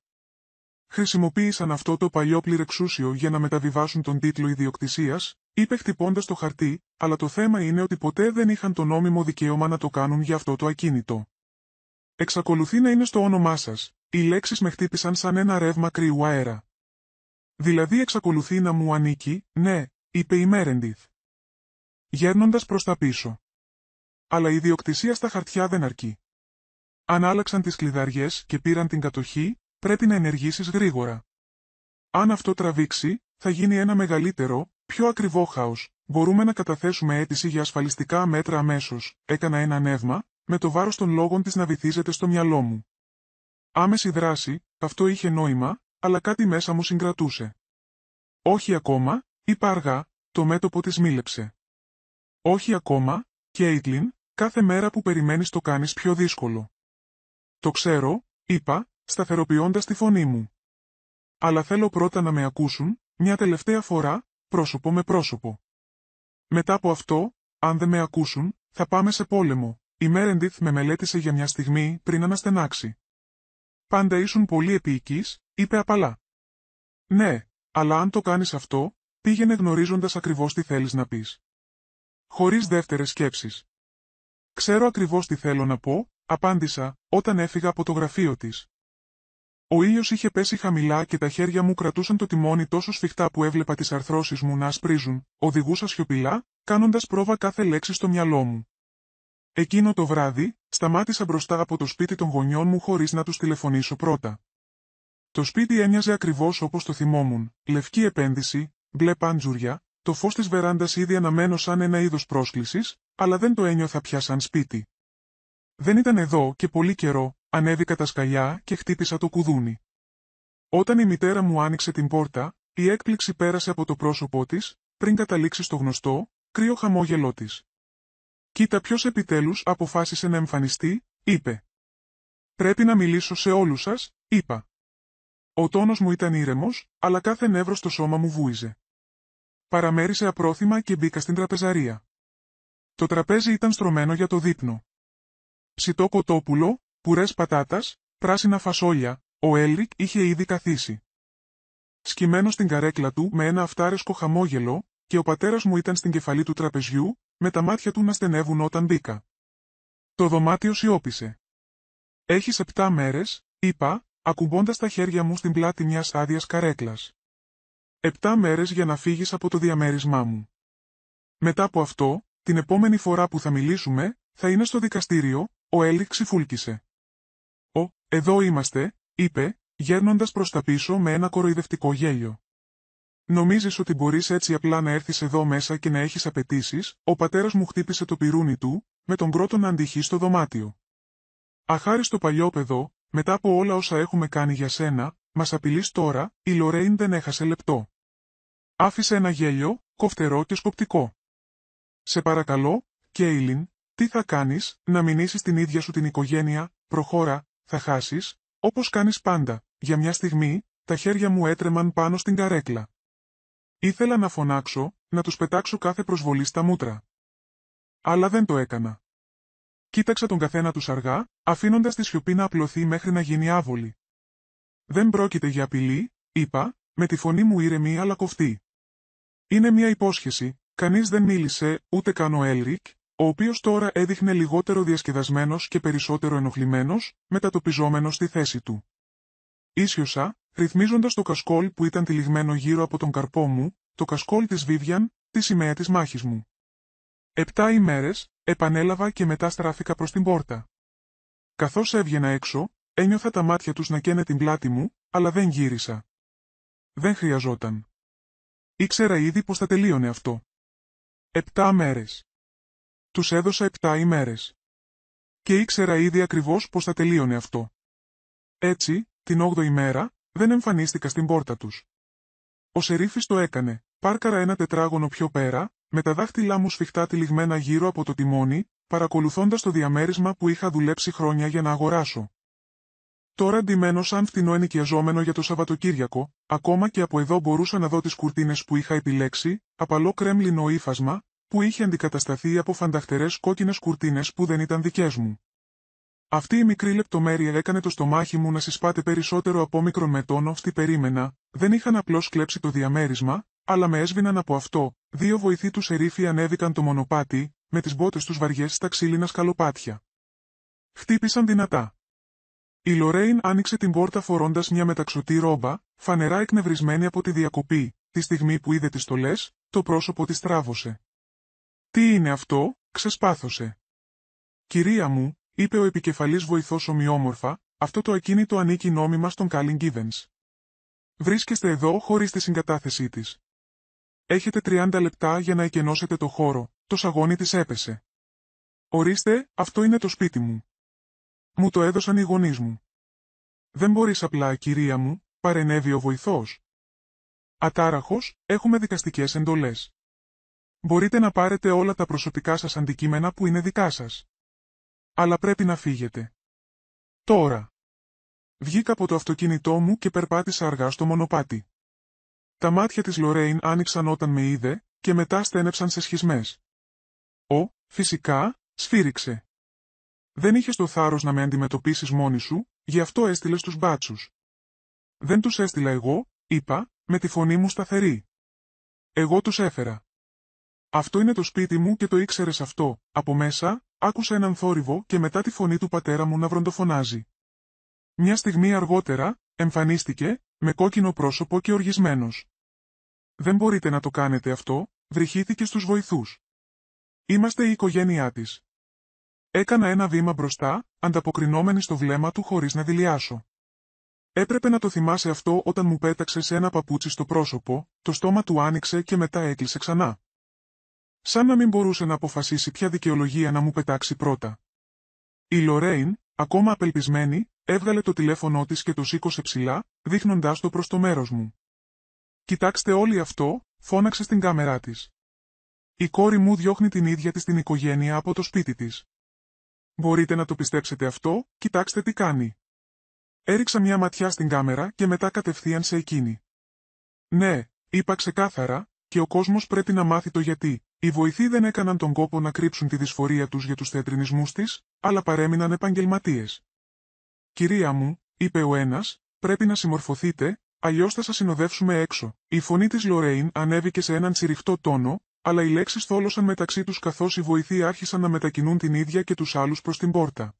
Χρησιμοποίησαν αυτό το παλιό πληρεξούσιο για να μεταβιβάσουν τον τίτλο ιδιοκτησίας, είπε χτυπώντας το χαρτί, αλλά το θέμα είναι ότι ποτέ δεν είχαν το νόμιμο δικαίωμα να το κάνουν για αυτό το ακίνητο. Εξακολουθεί να είναι στο όνομά σας, οι λέξεις με χτύπησαν σαν ένα ρεύμα κρύου αέρα. Δηλαδή εξακολουθεί να μου ανήκει, ναι, είπε η Μέρεντιθ, γέρνοντας προς τα πίσω. Αλλά η ιδιοκτησία στα χαρτιά δεν αρκεί. Αν άλλαξαν τις κλειδαριές και πήραν την κατοχή, πρέπει να ενεργήσεις γρήγορα. Αν αυτό τραβήξει, θα γίνει ένα μεγαλύτερο, πιο ακριβό χάος. Μπορούμε να καταθέσουμε αίτηση για ασφαλιστικά μέτρα αμέσως. Έκανα ένα νεύμα, με το βάρος των λόγων της να βυθίζεται στο μυαλό μου. Άμεση δράση, αυτό είχε νόημα, αλλά κάτι μέσα μου συγκρατούσε. Όχι ακόμα, είπα αργά, το μέτωπο της μίλεψε. Όχι ακόμα, Κέιτλιν, κάθε μέρα που περιμένεις το κάνεις πιο δύσκολο. Το ξέρω, είπα, σταθεροποιώντας τη φωνή μου. Αλλά θέλω πρώτα να με ακούσουν, μια τελευταία φορά, πρόσωπο με πρόσωπο. Μετά από αυτό, αν δεν με ακούσουν, θα πάμε σε πόλεμο. Η Μέρεντιθ με μελέτησε για μια στιγμή πριν αναστενάξει. Πάντα ήσουν πολύ επίοικης, είπε απαλά. Ναι, αλλά αν το κάνεις αυτό, πήγαινε γνωρίζοντας ακριβώς τι θέλεις να πεις. Χωρίς δεύτερες σκέψεις. Ξέρω ακριβώς τι θέλω να πω, απάντησα, όταν έφυγα από το γραφείο της. Ο ήλιος είχε πέσει χαμηλά και τα χέρια μου κρατούσαν το τιμόνι τόσο σφιχτά που έβλεπα τις αρθρώσεις μου να ασπρίζουν. Οδηγούσα σιωπηλά, κάνοντας πρόβα κάθε λέξη στο μυαλό μου. Εκείνο το βράδυ, σταμάτησα μπροστά από το σπίτι των γονιών μου χωρίς να τους τηλεφωνήσω πρώτα. Το σπίτι έμοιαζε ακριβώς όπως το θυμόμουν, λευκή επένδυση, μπλε πάντζουρια, το φως της βεράντας ήδη αναμένο σαν ένα είδος πρόσκλησης, αλλά δεν το ένιωθα πια σαν σπίτι. Δεν ήταν εδώ και πολύ καιρό, ανέβηκα τα σκαλιά και χτύπησα το κουδούνι. Όταν η μητέρα μου άνοιξε την πόρτα, η έκπληξη πέρασε από το πρόσωπό της, πριν καταλήξει στο γνωστό, κρύο χαμόγελό της. «Κοίτα ποιος επιτέλους αποφάσισε να εμφανιστεί», είπε. «Πρέπει να μιλήσω σε όλους σας», είπα. Ο τόνος μου ήταν ήρεμος, αλλά κάθε νεύρο στο σώμα μου βούιζε. Παραμέρισε απρόθυμα και μπήκα στην τραπεζαρία. Το τραπέζι ήταν στρωμένο για το δείπνο. Ψητό κοτόπουλο, πουρές πατάτας, πράσινα φασόλια, ο Έλρικ είχε ήδη καθίσει. Σκυμμένος στην καρέκλα του με ένα αυτάρεσκο χαμόγελο, και ο πατέρας μου ήταν στην κεφαλή του τραπεζιού, με τα μάτια του να στενεύουν όταν μπήκα. Το δωμάτιο σιώπησε. «Έχεις 7 μέρες», είπα, ακουμπώντας τα χέρια μου στην πλάτη μιας άδειας καρέκλας. 7 μέρες για να φύγεις από το διαμέρισμά μου. Μετά από αυτό, την επόμενη φορά που θα μιλήσουμε, θα είναι στο δικαστήριο», ο Έλρικ ξυφούλκησε. «Εδώ είμαστε», είπε, γέρνοντας προς τα πίσω με ένα κοροϊδευτικό γέλιο. «Νομίζεις ότι μπορείς έτσι απλά να έρθεις εδώ μέσα και να έχεις απαιτήσεις?» Ο πατέρας μου χτύπησε το πιρούνι του, με τον πρώτο να αντυχεί στο δωμάτιο. «Αχάριστο παλιόπαιδο, μετά από όλα όσα έχουμε κάνει για σένα, μας απειλείς τώρα?» Η Λορέιν δεν έχασε λεπτό. Άφησε ένα γέλιο, κοφτερό και σκοπτικό. «Σε παρακαλώ, Κέιλιν, τι θα κάνεις, να μηνύσεις την ίδια σου την οικογένεια?» «Προχώρα, θα χάσεις», όπως κάνεις πάντα. Για μια στιγμή, τα χέρια μου έτρεμαν πάνω στην καρέκλα. Ήθελα να φωνάξω, να τους πετάξω κάθε προσβολή στα μούτρα. Αλλά δεν το έκανα. Κοίταξα τον καθένα τους αργά, αφήνοντας τη σιωπή να απλωθεί μέχρι να γίνει άβολη. «Δεν πρόκειται για απειλή», είπα, με τη φωνή μου ήρεμη αλλά κοφτή. «Είναι μια υπόσχεση». Κανείς δεν μίλησε, ούτε καν ο Έλρικ, ο οποίος τώρα έδειχνε λιγότερο διασκεδασμένος και περισσότερο ενοχλημένος, μετατοπιζόμενος στη θέση του. Ίσιοσα, ρυθμίζοντας το κασκόλ που ήταν τυλιγμένο γύρω από τον καρπό μου, το κασκόλ της Βίβιαν, τη σημαία της μάχης μου. 7 ημέρες, επανέλαβα και μετά στράφηκα προς την πόρτα. Καθώς έβγαινα έξω, ένιωθα τα μάτια τους να καίνε την πλάτη μου, αλλά δεν γύρισα. Δεν χρειαζόταν. Ήξερα ήδη πως θα τελείωνε αυτό. 7 μέρες. Τους έδωσα 7 ημέρες. Και ήξερα ήδη ακριβώς πως θα τελείωνε αυτό. Έτσι, την 8η μέρα, δεν εμφανίστηκα στην πόρτα τους. Ο Σερίφης το έκανε, πάρκαρα ένα τετράγωνο πιο πέρα, με τα δάχτυλά μου σφιχτά τυλιγμένα γύρω από το τιμόνι, παρακολουθώντας το διαμέρισμα που είχα δουλέψει χρόνια για να αγοράσω. Τώρα ντυμένο σαν φτηνό ενοικιαζόμενο για το Σαββατοκύριακο, ακόμα και από εδώ μπορούσα να δω τις κουρτίνες που είχα επιλέξει, απαλό κρέμλινο ύφασμα, που είχε αντικατασταθεί από φανταχτερές κόκκινες κουρτίνες που δεν ήταν δικές μου. Αυτή η μικρή λεπτομέρεια έκανε το στομάχι μου να συσπάται περισσότερο από όμικρον με τόνο. Τι περίμενα, δεν είχαν απλώς κλέψει το διαμέρισμα, αλλά με έσβηναν από αυτό. 2 βοηθοί του Σερίφη ανέβηκαν το μονοπάτι, με τις μπότες τους βαριές στα ξύλινα σκαλοπάτια. Χτύπησαν δυνατά. Η Λορέιν άνοιξε την πόρτα φορώντας μια μεταξωτή ρόμπα, φανερά εκνευρισμένη από τη διακοπή. Τη στιγμή που είδε τις στολές, το πρόσωπο της τράβωσε. «Τι είναι αυτό?» ξεσπάθωσε. «Κυρία μου», είπε ο επικεφαλής βοηθός ομοιόμορφα, «αυτό το ακίνητο ανήκει νόμιμα στον Κάλιν Γκίβενς. Βρίσκεστε εδώ χωρίς τη συγκατάθεσή της. Έχετε 30 λεπτά για να εκενώσετε το χώρο». Το σαγόνι της έπεσε. «Ορίστε, αυτό είναι το σπίτι μου. Μου το έδωσαν οι γονείς μου». «Δεν μπορείς απλά, κυρία μου», παρενέβη ο βοηθός. «Ατάραχος, έχουμε δικαστικές εντολές. Μπορείτε να πάρετε όλα τα προσωπικά σας αντικείμενα που είναι δικά σας. Αλλά πρέπει να φύγετε. Τώρα». Βγήκα από το αυτοκίνητό μου και περπάτησα αργά στο μονοπάτι. Τα μάτια της Λορέιν άνοιξαν όταν με είδε, και μετά στένεψαν σε σχισμές. Φυσικά», σφύριξε. «Δεν είχες το θάρρος να με αντιμετωπίσεις μόνη σου, γι' αυτό έστειλες τους μπάτσους». «Δεν τους έστειλα εγώ», είπα, με τη φωνή μου σταθερή. «Εγώ τους έφερα. Αυτό είναι το σπίτι μου και το ήξερες αυτό». Από μέσα, άκουσα έναν θόρυβο και μετά τη φωνή του πατέρα μου να βροντοφωνάζει. Μια στιγμή αργότερα, Εμφανίστηκε, με κόκκινο πρόσωπο και οργισμένος. «Δεν μπορείτε να το κάνετε αυτό», βρυχήθηκε στους βοηθούς. «Είμαστε η οικογένειά της». Έκανα ένα βήμα μπροστά, ανταποκρινόμενη στο βλέμμα του χωρίς να δειλιάσω. Έπρεπε να το θυμάσαι αυτό όταν μου πέταξε σε ένα παπούτσι στο πρόσωπο, το στόμα του άνοιξε και μετά έκλεισε ξανά. Σαν να μην μπορούσε να αποφασίσει ποια δικαιολογία να μου πετάξει πρώτα. Η Λορέιν, ακόμα απελπισμένη, έβγαλε το τηλέφωνό της και το σήκωσε ψηλά, δείχνοντάς το προς το μέρος μου. «Κοιτάξτε όλοι αυτό», φώναξε στην κάμερά της. «Η κόρη μου διώχνει την ίδια της την οικογένεια από το σπίτι της. Μπορείτε να το πιστέψετε αυτό, κοιτάξτε τι κάνει». Έριξα μια ματιά στην κάμερα και μετά κατευθείαν σε εκείνη. «Ναι», είπα ξεκάθαρα, «και ο κόσμος πρέπει να μάθει το γιατί. Οι βοηθοί δεν έκαναν τον κόπο να κρύψουν τη δυσφορία τους για τους θεατρινισμούς της, αλλά παρέμειναν επαγγελματίες». «Κυρία μου», είπε ο ένας, «πρέπει να συμμορφωθείτε, αλλιώς θα σας συνοδεύσουμε έξω». Η φωνή της Λορέιν ανέβηκε σε έναν τσιριχτό τόνο, αλλά οι λέξεις θόλωσαν μεταξύ τους καθώς οι βοηθοί άρχισαν να μετακινούν την ίδια και τους άλλους προς την πόρτα.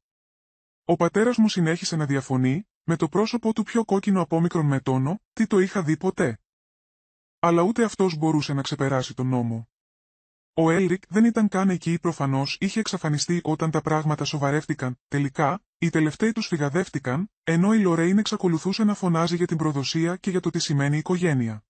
Ο πατέρας μου συνέχισε να διαφωνεί, με το πρόσωπο του πιο κόκκινο απόμικρον με τόνο, «Τι το είχα δει ποτέ». Αλλά ούτε αυτός μπορούσε να ξεπεράσει τον νόμο. Ο Έλρικ δεν ήταν καν εκεί, προφανώς είχε εξαφανιστεί όταν τα πράγματα σοβαρεύτηκαν. Τελικά, οι τελευταίοι τους φυγαδεύτηκαν, ενώ η Λορέιν εξακολουθούσε να φωνάζει για την προδοσία και για το τι σημαίνει οικογένεια.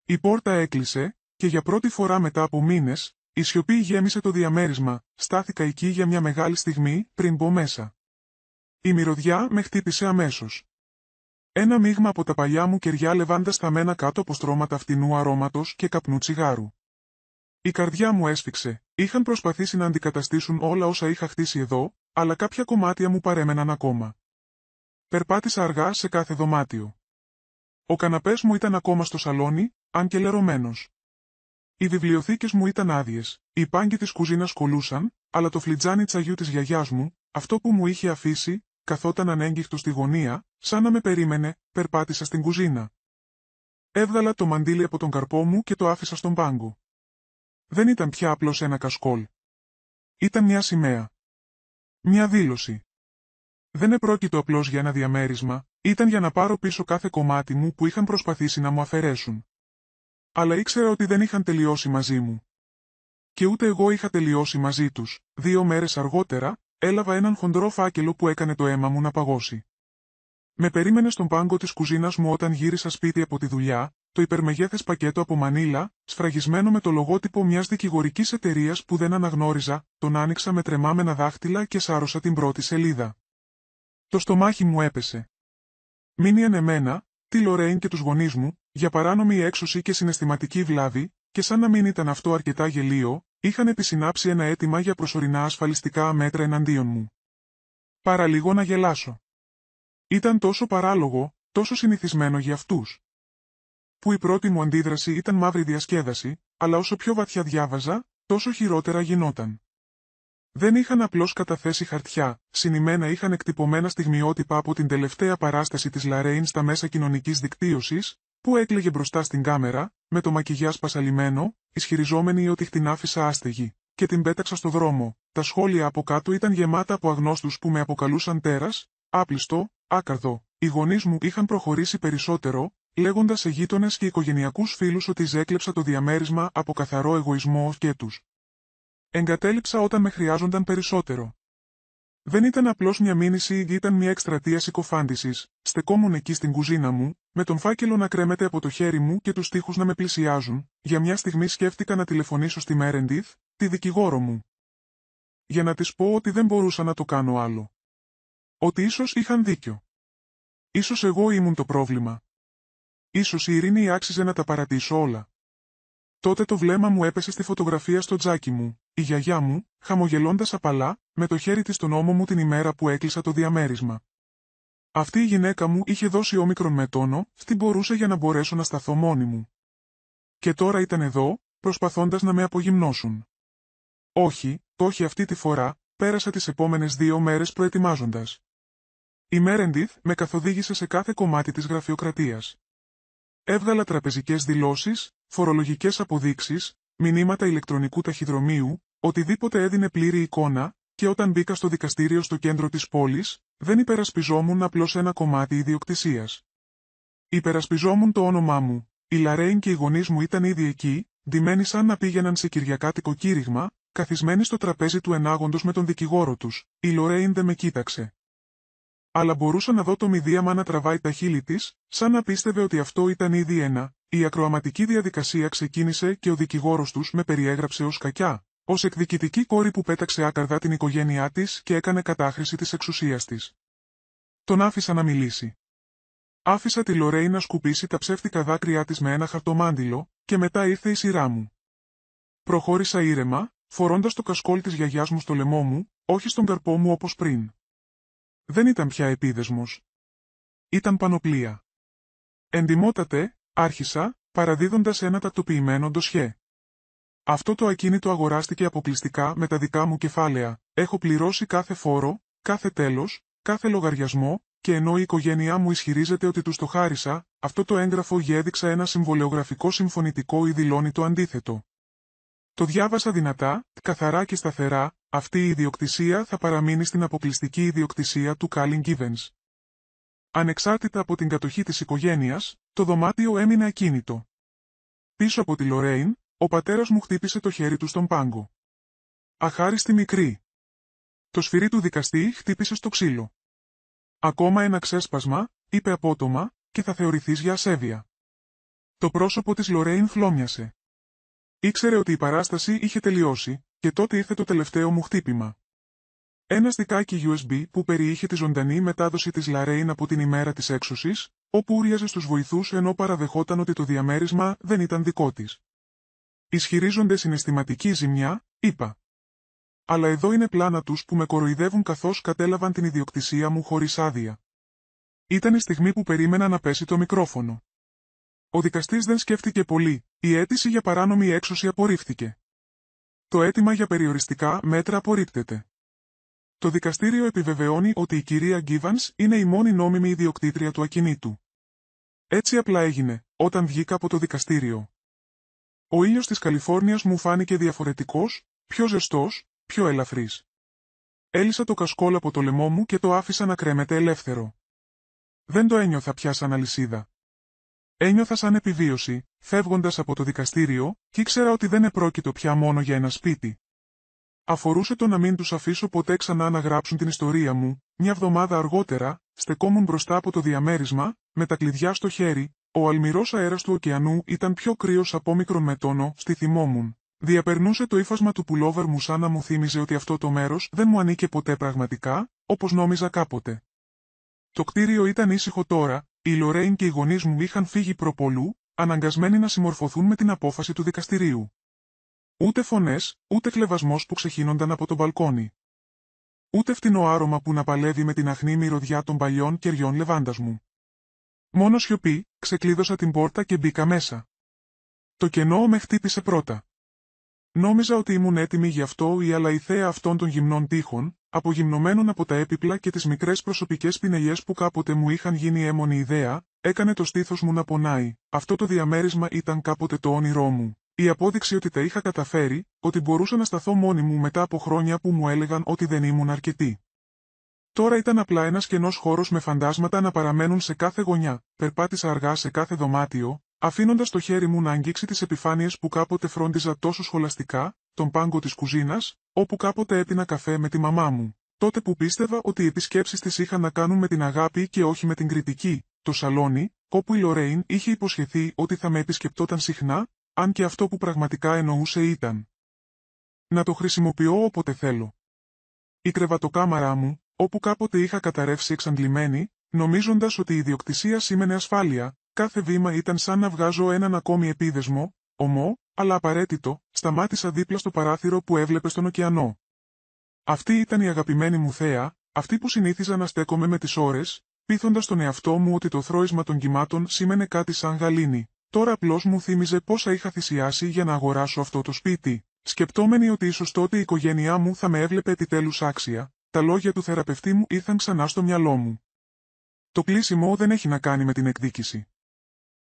Η πόρτα έκλεισε, και για πρώτη φορά μετά από μήνες, η σιωπή γέμισε το διαμέρισμα. Στάθηκα εκεί για μια μεγάλη στιγμή, πριν μπω μέσα. Η μυρωδιά με χτύπησε αμέσως. Ένα μείγμα από τα παλιά μου κεριά λεβάντα σταμμένα κάτω από στρώματα φτηνού αρώματος και καπνού τσιγάρου. Η καρδιά μου έσφιξε, είχαν προσπαθήσει να αντικαταστήσουν όλα όσα είχα χτίσει εδώ, αλλά κάποια κομμάτια μου παρέμεναν ακόμα. Περπάτησα αργά σε κάθε δωμάτιο. Ο καναπές μου ήταν ακόμα στο σαλόνι, αν και λερωμένος. Οι βιβλιοθήκες μου ήταν άδειες, οι πάγκοι της κουζίνας κολούσαν, αλλά το φλιτζάνι τσαγιού της γιαγιάς μου, αυτό που μου είχε αφήσει, καθόταν ανέγκυχτο στη γωνία, σαν να με περίμενε, περπάτησα στην κουζίνα. Έβγαλα το μαντίλι από τον καρπό μου και το άφησα στον πάγκο. Δεν ήταν πια απλώς ένα κασκόλ. Ήταν μια σημαία. Μια δήλωση. Δεν επρόκειτο απλώς για ένα διαμέρισμα, ήταν για να πάρω πίσω κάθε κομμάτι μου που είχαν προσπαθήσει να μου αφαιρέσουν. Αλλά ήξερα ότι δεν είχαν τελειώσει μαζί μου. Και ούτε εγώ είχα τελειώσει μαζί τους. 2 μέρες αργότερα, έλαβα έναν χοντρό φάκελο που έκανε το αίμα μου να παγώσει. Με περίμενε στον πάγκο της κουζίνας μου όταν γύρισα σπίτι από τη δουλειά, το υπερμεγέθες πακέτο από Μανίλα, σφραγισμένο με το λογότυπο μιας δικηγορικής εταιρείας που δεν αναγνώριζα, τον άνοιξα με τρεμάμενα δάχτυλα και σάρωσα την πρώτη σελίδα. Το στομάχι μου έπεσε. Μείνιαν εμένα, τη Λορέιν και τους γονείς μου, για παράνομη έξωση και συναισθηματική βλάβη, και σαν να μην ήταν αυτό αρκετά γελίο, είχαν επισυνάψει ένα αίτημα για προσωρινά ασφαλιστικά μέτρα εναντίον μου. Παραλίγο να γελάσω. Ήταν τόσο παράλογο, τόσο συνηθισμένο για αυτούς. Που η πρώτη μου αντίδραση ήταν μαύρη διασκέδαση, αλλά όσο πιο βαθιά διάβαζα, τόσο χειρότερα γινόταν. Δεν είχαν απλώς καταθέσει χαρτιά, συνημένα είχαν εκτυπωμένα στιγμιότυπα από την τελευταία παράσταση της Λαρέιν στα μέσα κοινωνικής δικτύωσης, που έκλαιγε μπροστά στην κάμερα, με το μακιγιάζ πασαλιμένο, ισχυριζόμενη ότι την άφησα άστεγη, και την πέταξα στο δρόμο. Τα σχόλια από κάτω ήταν γεμάτα από αγνώστους που με αποκαλούσαν τέρας, άπλιστο, άκαρδο. Οι γονείς μου είχαν προχωρήσει περισσότερο, λέγοντας σε γείτονες και οικογενειακούς φίλους ότι ζέκλεψα το διαμέρισμα από καθαρό εγωισμό και τους εγκατέλειψα όταν με χρειάζονταν περισσότερο. Δεν ήταν απλώς μια μήνυση, ήταν μια εκστρατεία συκοφάντησης. Στεκόμουν εκεί στην κουζίνα μου, με τον φάκελο να κρέμεται από το χέρι μου και τους τοίχους να με πλησιάζουν. Για μια στιγμή σκέφτηκα να τηλεφωνήσω στη Μέρεντιθ, τη δικηγόρο μου. Για να της πω ότι δεν μπορούσα να το κάνω άλλο. Ότι ίσως είχαν δίκιο. Ίσως εγώ ήμουν το πρόβλημα. Ίσως η ειρήνη άξιζε να τα παρατήσω όλα. Τότε το βλέμμα μου έπεσε στη φωτογραφία στο τζάκι μου, η γιαγιά μου, χαμογελώντας απαλά, με το χέρι της στον ώμο μου την ημέρα που έκλεισα το διαμέρισμα. Αυτή η γυναίκα μου είχε δώσει όμικρον με τόνο, τι μπορούσε για να μπορέσω να σταθώ μόνη μου. Και τώρα ήταν εδώ, προσπαθώντας να με απογυμνώσουν. Όχι αυτή τη φορά, πέρασα τις επόμενες 2 μέρες προετοιμάζοντας. Η Μέρεντιθ με καθοδήγησε σε κάθε κομμάτι της γραφειοκρατίας. Έβγαλα τραπεζικές δηλώσεις, φορολογικές αποδείξεις, μηνύματα ηλεκτρονικού ταχυδρομείου, οτιδήποτε έδινε πλήρη εικόνα, και όταν μπήκα στο δικαστήριο στο κέντρο της πόλης, δεν υπερασπιζόμουν απλώς ένα κομμάτι ιδιοκτησίας. Υπερασπιζόμουν το όνομά μου. Η Λαρέιν και οι γονείς μου ήταν ήδη εκεί, ντυμένοι σαν να πήγαιναν σε κυριακάτικο κήρυγμα, καθισμένοι στο τραπέζι του ενάγοντος με τον δικηγόρο τους. Η Λορέιν δεν με κοίταξε. Αλλά μπορούσα να δω το μηδίαμα να τραβάει τα χείλη της, σαν να πίστευε ότι αυτό ήταν ήδη ένα. Η ακροαματική διαδικασία ξεκίνησε και ο δικηγόρος τους με περιέγραψε ως κακιά, ως εκδικητική κόρη που πέταξε άκαρδα την οικογένειά της και έκανε κατάχρηση της εξουσίας της. Τον άφησα να μιλήσει. Άφησα τη Λορέιν να σκουπίσει τα ψεύτικα δάκρυά της με ένα χαρτομάντιλο, και μετά ήρθε η σειρά μου. Προχώρησα ήρεμα, φορώντας το κασκόλ της γιαγιάς μου στο λαιμό μου, όχι στον καρπό μου όπως πριν. Δεν ήταν πια επίδεσμος. Ήταν πανοπλία. Εντιμότατε, άρχισα, παραδίδοντας ένα τακτοποιημένο ντοσιέ. Αυτό το ακίνητο αγοράστηκε αποκλειστικά με τα δικά μου κεφάλαια. Έχω πληρώσει κάθε φόρο, κάθε τέλος, κάθε λογαριασμό, και ενώ η οικογένειά μου ισχυρίζεται ότι τους το χάρισα, αυτό το έγγραφο έδειξα ένα συμβολεογραφικό συμφωνητικό ή δηλώνει το αντίθετο. Το διάβασα δυνατά, καθαρά και σταθερά, αυτή η ιδιοκτησία θα παραμείνει στην αποκλειστική ιδιοκτησία του Κάλιν Γκίβενς. Ανεξάρτητα από την κατοχή της οικογένειας, το δωμάτιο έμεινε ακίνητο. Πίσω από τη Λορέιν, ο πατέρας μου χτύπησε το χέρι του στον πάγκο. Αχάριστη μικρή. Το σφυρί του δικαστή χτύπησε στο ξύλο. Ακόμα ένα ξέσπασμα, είπε απότομα, και θα θεωρηθείς για ασέβεια. Το πρόσωπο της Λορέιν φλόμιασε. Ήξερε ότι η παράσταση είχε τελειώσει, και τότε ήρθε το τελευταίο μου χτύπημα. Ένα στικάκι USB που περιείχε τη ζωντανή μετάδοση της Λαρέιν από την ημέρα της έξωσης, όπου ούριαζε στους βοηθούς ενώ παραδεχόταν ότι το διαμέρισμα δεν ήταν δικό της. Ισχυρίζονται συναισθηματική ζημιά, είπα. Αλλά εδώ είναι πλάνα τους που με κοροϊδεύουν καθώς κατέλαβαν την ιδιοκτησία μου χωρίς άδεια. Ήταν η στιγμή που περίμενα να πέσει το μικρόφωνο. Ο δικαστής δεν σκέφτηκε πολύ, η αίτηση για παράνομη έξωση απορρίφθηκε. Το αίτημα για περιοριστικά μέτρα απορρίπτεται. Το δικαστήριο επιβεβαιώνει ότι η κυρία Γκίβανς είναι η μόνη νόμιμη ιδιοκτήτρια του ακινήτου. Έτσι απλά έγινε, όταν βγήκα από το δικαστήριο. Ο ήλιος της Καλιφόρνιας μου φάνηκε διαφορετικός, πιο ζεστός, πιο ελαφρύς. Έλυσα το κασκόλ από το λαιμό μου και το άφησα να κρέμεται ελεύθερο. Δεν το ένιωθα πια σαν αλυσίδα. Ένιωθα σαν επιβίωση, φεύγοντας από το δικαστήριο, και ήξερα ότι δεν επρόκειτο πια μόνο για ένα σπίτι. Αφορούσε το να μην τους αφήσω ποτέ ξανά να γράψουν την ιστορία μου. Μια εβδομάδα αργότερα, στεκόμουν μπροστά από το διαμέρισμα, με τα κλειδιά στο χέρι. Ο αλμυρός αέρας του ωκεανού ήταν πιο κρύος από όμικρον μετόνο, στη θυμόμουν. Διαπερνούσε το ύφασμα του πουλόβερ μου σαν να μου θύμιζε ότι αυτό το μέρος δεν μου ανήκε ποτέ πραγματικά, όπως νόμιζα κάποτε. Το κτίριο ήταν ήσυχο τώρα, η Λορέιν και οι γονείς μου είχαν φύγει προπολού, αναγκασμένοι να συμμορφωθούν με την απόφαση του δικαστηρίου. Ούτε φωνές, ούτε κλεβασμός που ξεχύνονταν από το μπαλκόνι. Ούτε φτηνό άρωμα που να παλεύει με την αχνή μυρωδιά των παλιών κεριών λεβάντας μου. Μόνο σιωπή, ξεκλείδωσα την πόρτα και μπήκα μέσα. Το κενό με χτύπησε πρώτα. Νόμιζα ότι ήμουν έτοιμη γι' αυτό ή αλλά η θέα αυτών των γυμνών τείχων, απογυμνωμένων από τα έπιπλα και τις μικρές προσωπικές πινελιές που κάποτε μου είχαν γίνει έμμονη ιδέα, έκανε το στήθος μου να πονάει. Αυτό το διαμέρισμα ήταν κάποτε το όνειρό μου. Η απόδειξη ότι τα είχα καταφέρει, ότι μπορούσα να σταθώ μόνη μου μετά από χρόνια που μου έλεγαν ότι δεν ήμουν αρκετή. Τώρα ήταν απλά ένας κενός χώρος με φαντάσματα να παραμένουν σε κάθε γωνιά. Περπάτησα αργά σε κάθε δωμάτιο, αφήνοντας το χέρι μου να αγγίξει τις επιφάνειες που κάποτε φρόντιζα τόσο σχολαστικά, τον πάγκο της κουζίνας, όπου κάποτε έπινα καφέ με τη μαμά μου. Τότε που πίστευα ότι οι επισκέψεις της είχαν να κάνουν με την αγάπη και όχι με την κριτική, το σαλόνι, όπου η Λορέιν είχε υποσχεθεί ότι θα με επισκεπτόταν συχνά, αν και αυτό που πραγματικά εννοούσε ήταν να το χρησιμοποιώ όποτε θέλω. Η κρεβατοκάμαρά μου, όπου κάποτε είχα καταρρεύσει εξαντλημένη, νομίζοντας ότι η ιδιοκτησία σήμαινε ασφάλεια, κάθε βήμα ήταν σαν να βγάζω έναν ακόμη επίδεσμο, ομό, αλλά απαραίτητο, σταμάτησα δίπλα στο παράθυρο που έβλεπε στον ωκεανό. Αυτή ήταν η αγαπημένη μου θέα, αυτή που συνήθιζα να στέκομαι με τις ώρες, πείθοντας τον εαυτό μου ότι το θρώισμα των κυμάτων σήμαινε κάτι σαν γαλήνη. Τώρα απλώς μου θύμιζε πόσα είχα θυσιάσει για να αγοράσω αυτό το σπίτι. Σκεπτόμενοι ότι ίσως τότε η οικογένειά μου θα με έβλεπε επιτέλους άξια, τα λόγια του θεραπευτή μου ήρθαν ξανά στο μυαλό μου. Το κλείσιμο δεν έχει να κάνει με την εκδίκηση.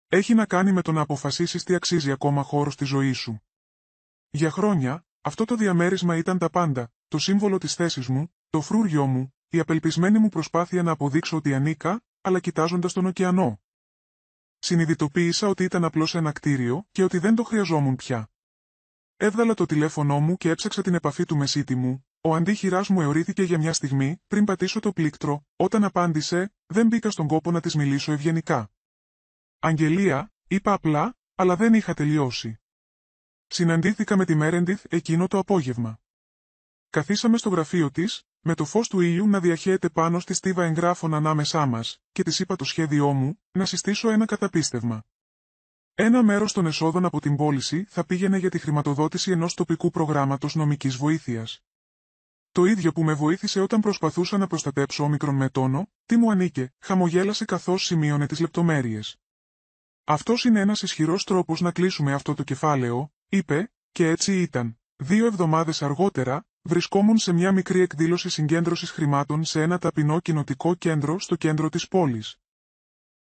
Έχει να κάνει με το να αποφασίσεις τι αξίζει ακόμα χώρο στη ζωή σου. Για χρόνια, αυτό το διαμέρισμα ήταν τα πάντα, το σύμβολο της θέσης μου, το φρούριό μου, η απελπισμένη μου προσπάθεια να αποδείξω ότι ανήκα, αλλά κοιτάζοντας τον ωκεανό. Συνειδητοποίησα ότι ήταν απλώς ένα κτίριο και ότι δεν το χρειαζόμουν πια. Έβγαλα το τηλέφωνό μου και έψαξα την επαφή του μεσίτη μου. Ο αντίχειράς μου αιωρήθηκε για μια στιγμή πριν πατήσω το πλήκτρο. Όταν απάντησε, δεν μπήκα στον κόπο να της μιλήσω ευγενικά. «Αγγελία», είπα απλά, αλλά δεν είχα τελειώσει. Συναντήθηκα με τη Μέρεντιθ εκείνο το απόγευμα. Καθίσαμε στο γραφείο της, με το φως του ήλιου να διαχέεται πάνω στη στίβα εγγράφων ανάμεσά μας, και της είπα το σχέδιό μου, να συστήσω ένα καταπίστευμα. Ένα μέρος των εσόδων από την πώληση θα πήγαινε για τη χρηματοδότηση ενός τοπικού προγράμματος νομικής βοήθειας. Το ίδιο που με βοήθησε όταν προσπαθούσα να προστατέψω όμικρον με τόνο, τι μου ανήκε, χαμογέλασε καθώς σημείωνε τις λεπτομέρειες. «Αυτός είναι ένας ισχυρός τρόπος να κλείσουμε αυτό το κεφάλαιο», είπε, και έτσι ήταν. 2 εβδομάδες αργότερα, βρισκόμουν σε μια μικρή εκδήλωση συγκέντρωσης χρημάτων σε ένα ταπεινό κοινοτικό κέντρο στο κέντρο της πόλης.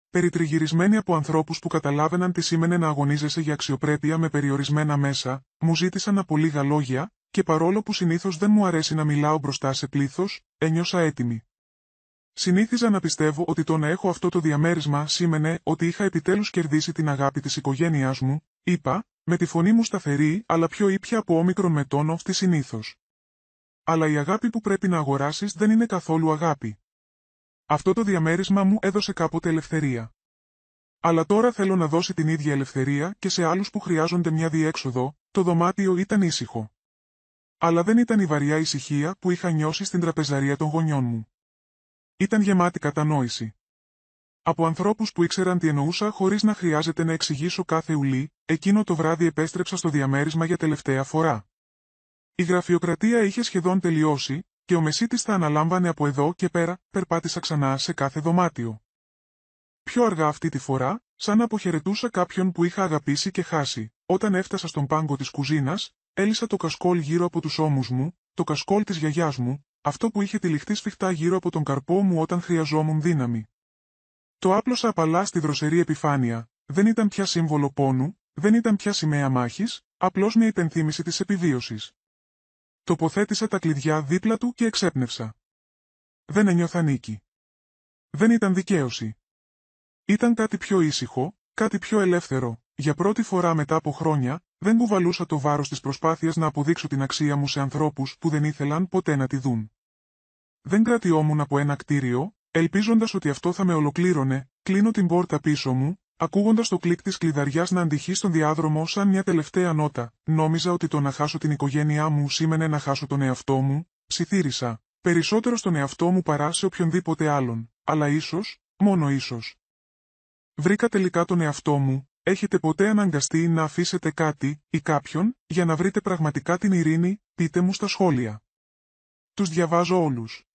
Περιτριγυρισμένοι από ανθρώπους που καταλάβαιναν τι σήμαινε να αγωνίζεσαι για αξιοπρέπεια με περιορισμένα μέσα, μου ζήτησαν από λίγα λόγια, και παρόλο που συνήθως δεν μου αρέσει να μιλάω μπροστά σε πλήθος, ένιωσα έτοιμη. Συνήθιζα να πιστεύω ότι το να έχω αυτό το διαμέρισμα σήμαινε ότι είχα επιτέλους κερδίσει την αγάπη της οικογένειάς μου, είπα, με τη φωνή μου σταθερή αλλά πιο ήπια από όμικρον με τόνο στη συνήθως. Αλλά η αγάπη που πρέπει να αγοράσεις δεν είναι καθόλου αγάπη. Αυτό το διαμέρισμα μου έδωσε κάποτε ελευθερία. Αλλά τώρα θέλω να δώσει την ίδια ελευθερία και σε άλλους που χρειάζονται μια διέξοδο. Το δωμάτιο ήταν ήσυχο. Αλλά δεν ήταν η βαριά ησυχία που είχα νιώσει στην τραπεζαρία των γονιών μου. Ήταν γεμάτη κατανόηση. Από ανθρώπους που ήξεραν τι εννοούσα χωρίς να χρειάζεται να εξηγήσω κάθε ουλή, εκείνο το βράδυ επέστρεψα στο διαμέρισμα για τελευταία φορά. Η γραφειοκρατία είχε σχεδόν τελειώσει, και ο μεσίτης θα αναλάμβανε από εδώ και πέρα. Περπάτησα ξανά σε κάθε δωμάτιο. Πιο αργά αυτή τη φορά, σαν να αποχαιρετούσα κάποιον που είχα αγαπήσει και χάσει, όταν έφτασα στον πάγκο της κουζίνας, έλυσα το κασκόλ γύρω από τους ώμους μου, το κασκόλ της γιαγιάς μου, αυτό που είχε τυλιχτεί σφιχτά γύρω από τον καρπό μου όταν χρειαζόμουν δύναμη. Το άπλωσα απαλά στη δροσερή επιφάνεια. Δεν ήταν πια σύμβολο πόνου, δεν ήταν πια σημαία μάχης, απλώς μια υπενθύμηση της επιβίωσης. Τοποθέτησα τα κλειδιά δίπλα του και εξέπνευσα. Δεν ένιωθα νίκη. Δεν ήταν δικαίωση. Ήταν κάτι πιο ήσυχο, κάτι πιο ελεύθερο. Για πρώτη φορά μετά από χρόνια, δεν κουβαλούσα το βάρος της προσπάθειας να αποδείξω την αξία μου σε ανθρώπους που δεν ήθελαν ποτέ να τη δουν. Δεν κρατιόμουν από ένα κτίριο, ελπίζοντας ότι αυτό θα με ολοκλήρωνε. Κλείνω την πόρτα πίσω μου, ακούγοντας το κλικ της κλειδαριάς να αντυχεί στον διάδρομο σαν μια τελευταία νότα. Νόμιζα ότι το να χάσω την οικογένειά μου σήμαινε να χάσω τον εαυτό μου. Ψιθύρισα. Περισσότερο στον εαυτό μου παρά σε οποιονδήποτε άλλον. Αλλά ίσως, μόνο ίσως. Βρήκα τελικά τον εαυτό μου. Έχετε ποτέ αναγκαστεί να αφήσετε κάτι ή κάποιον για να βρείτε πραγματικά την ειρήνη? Πείτε μου στα σχόλια. Τους διαβάζω όλους.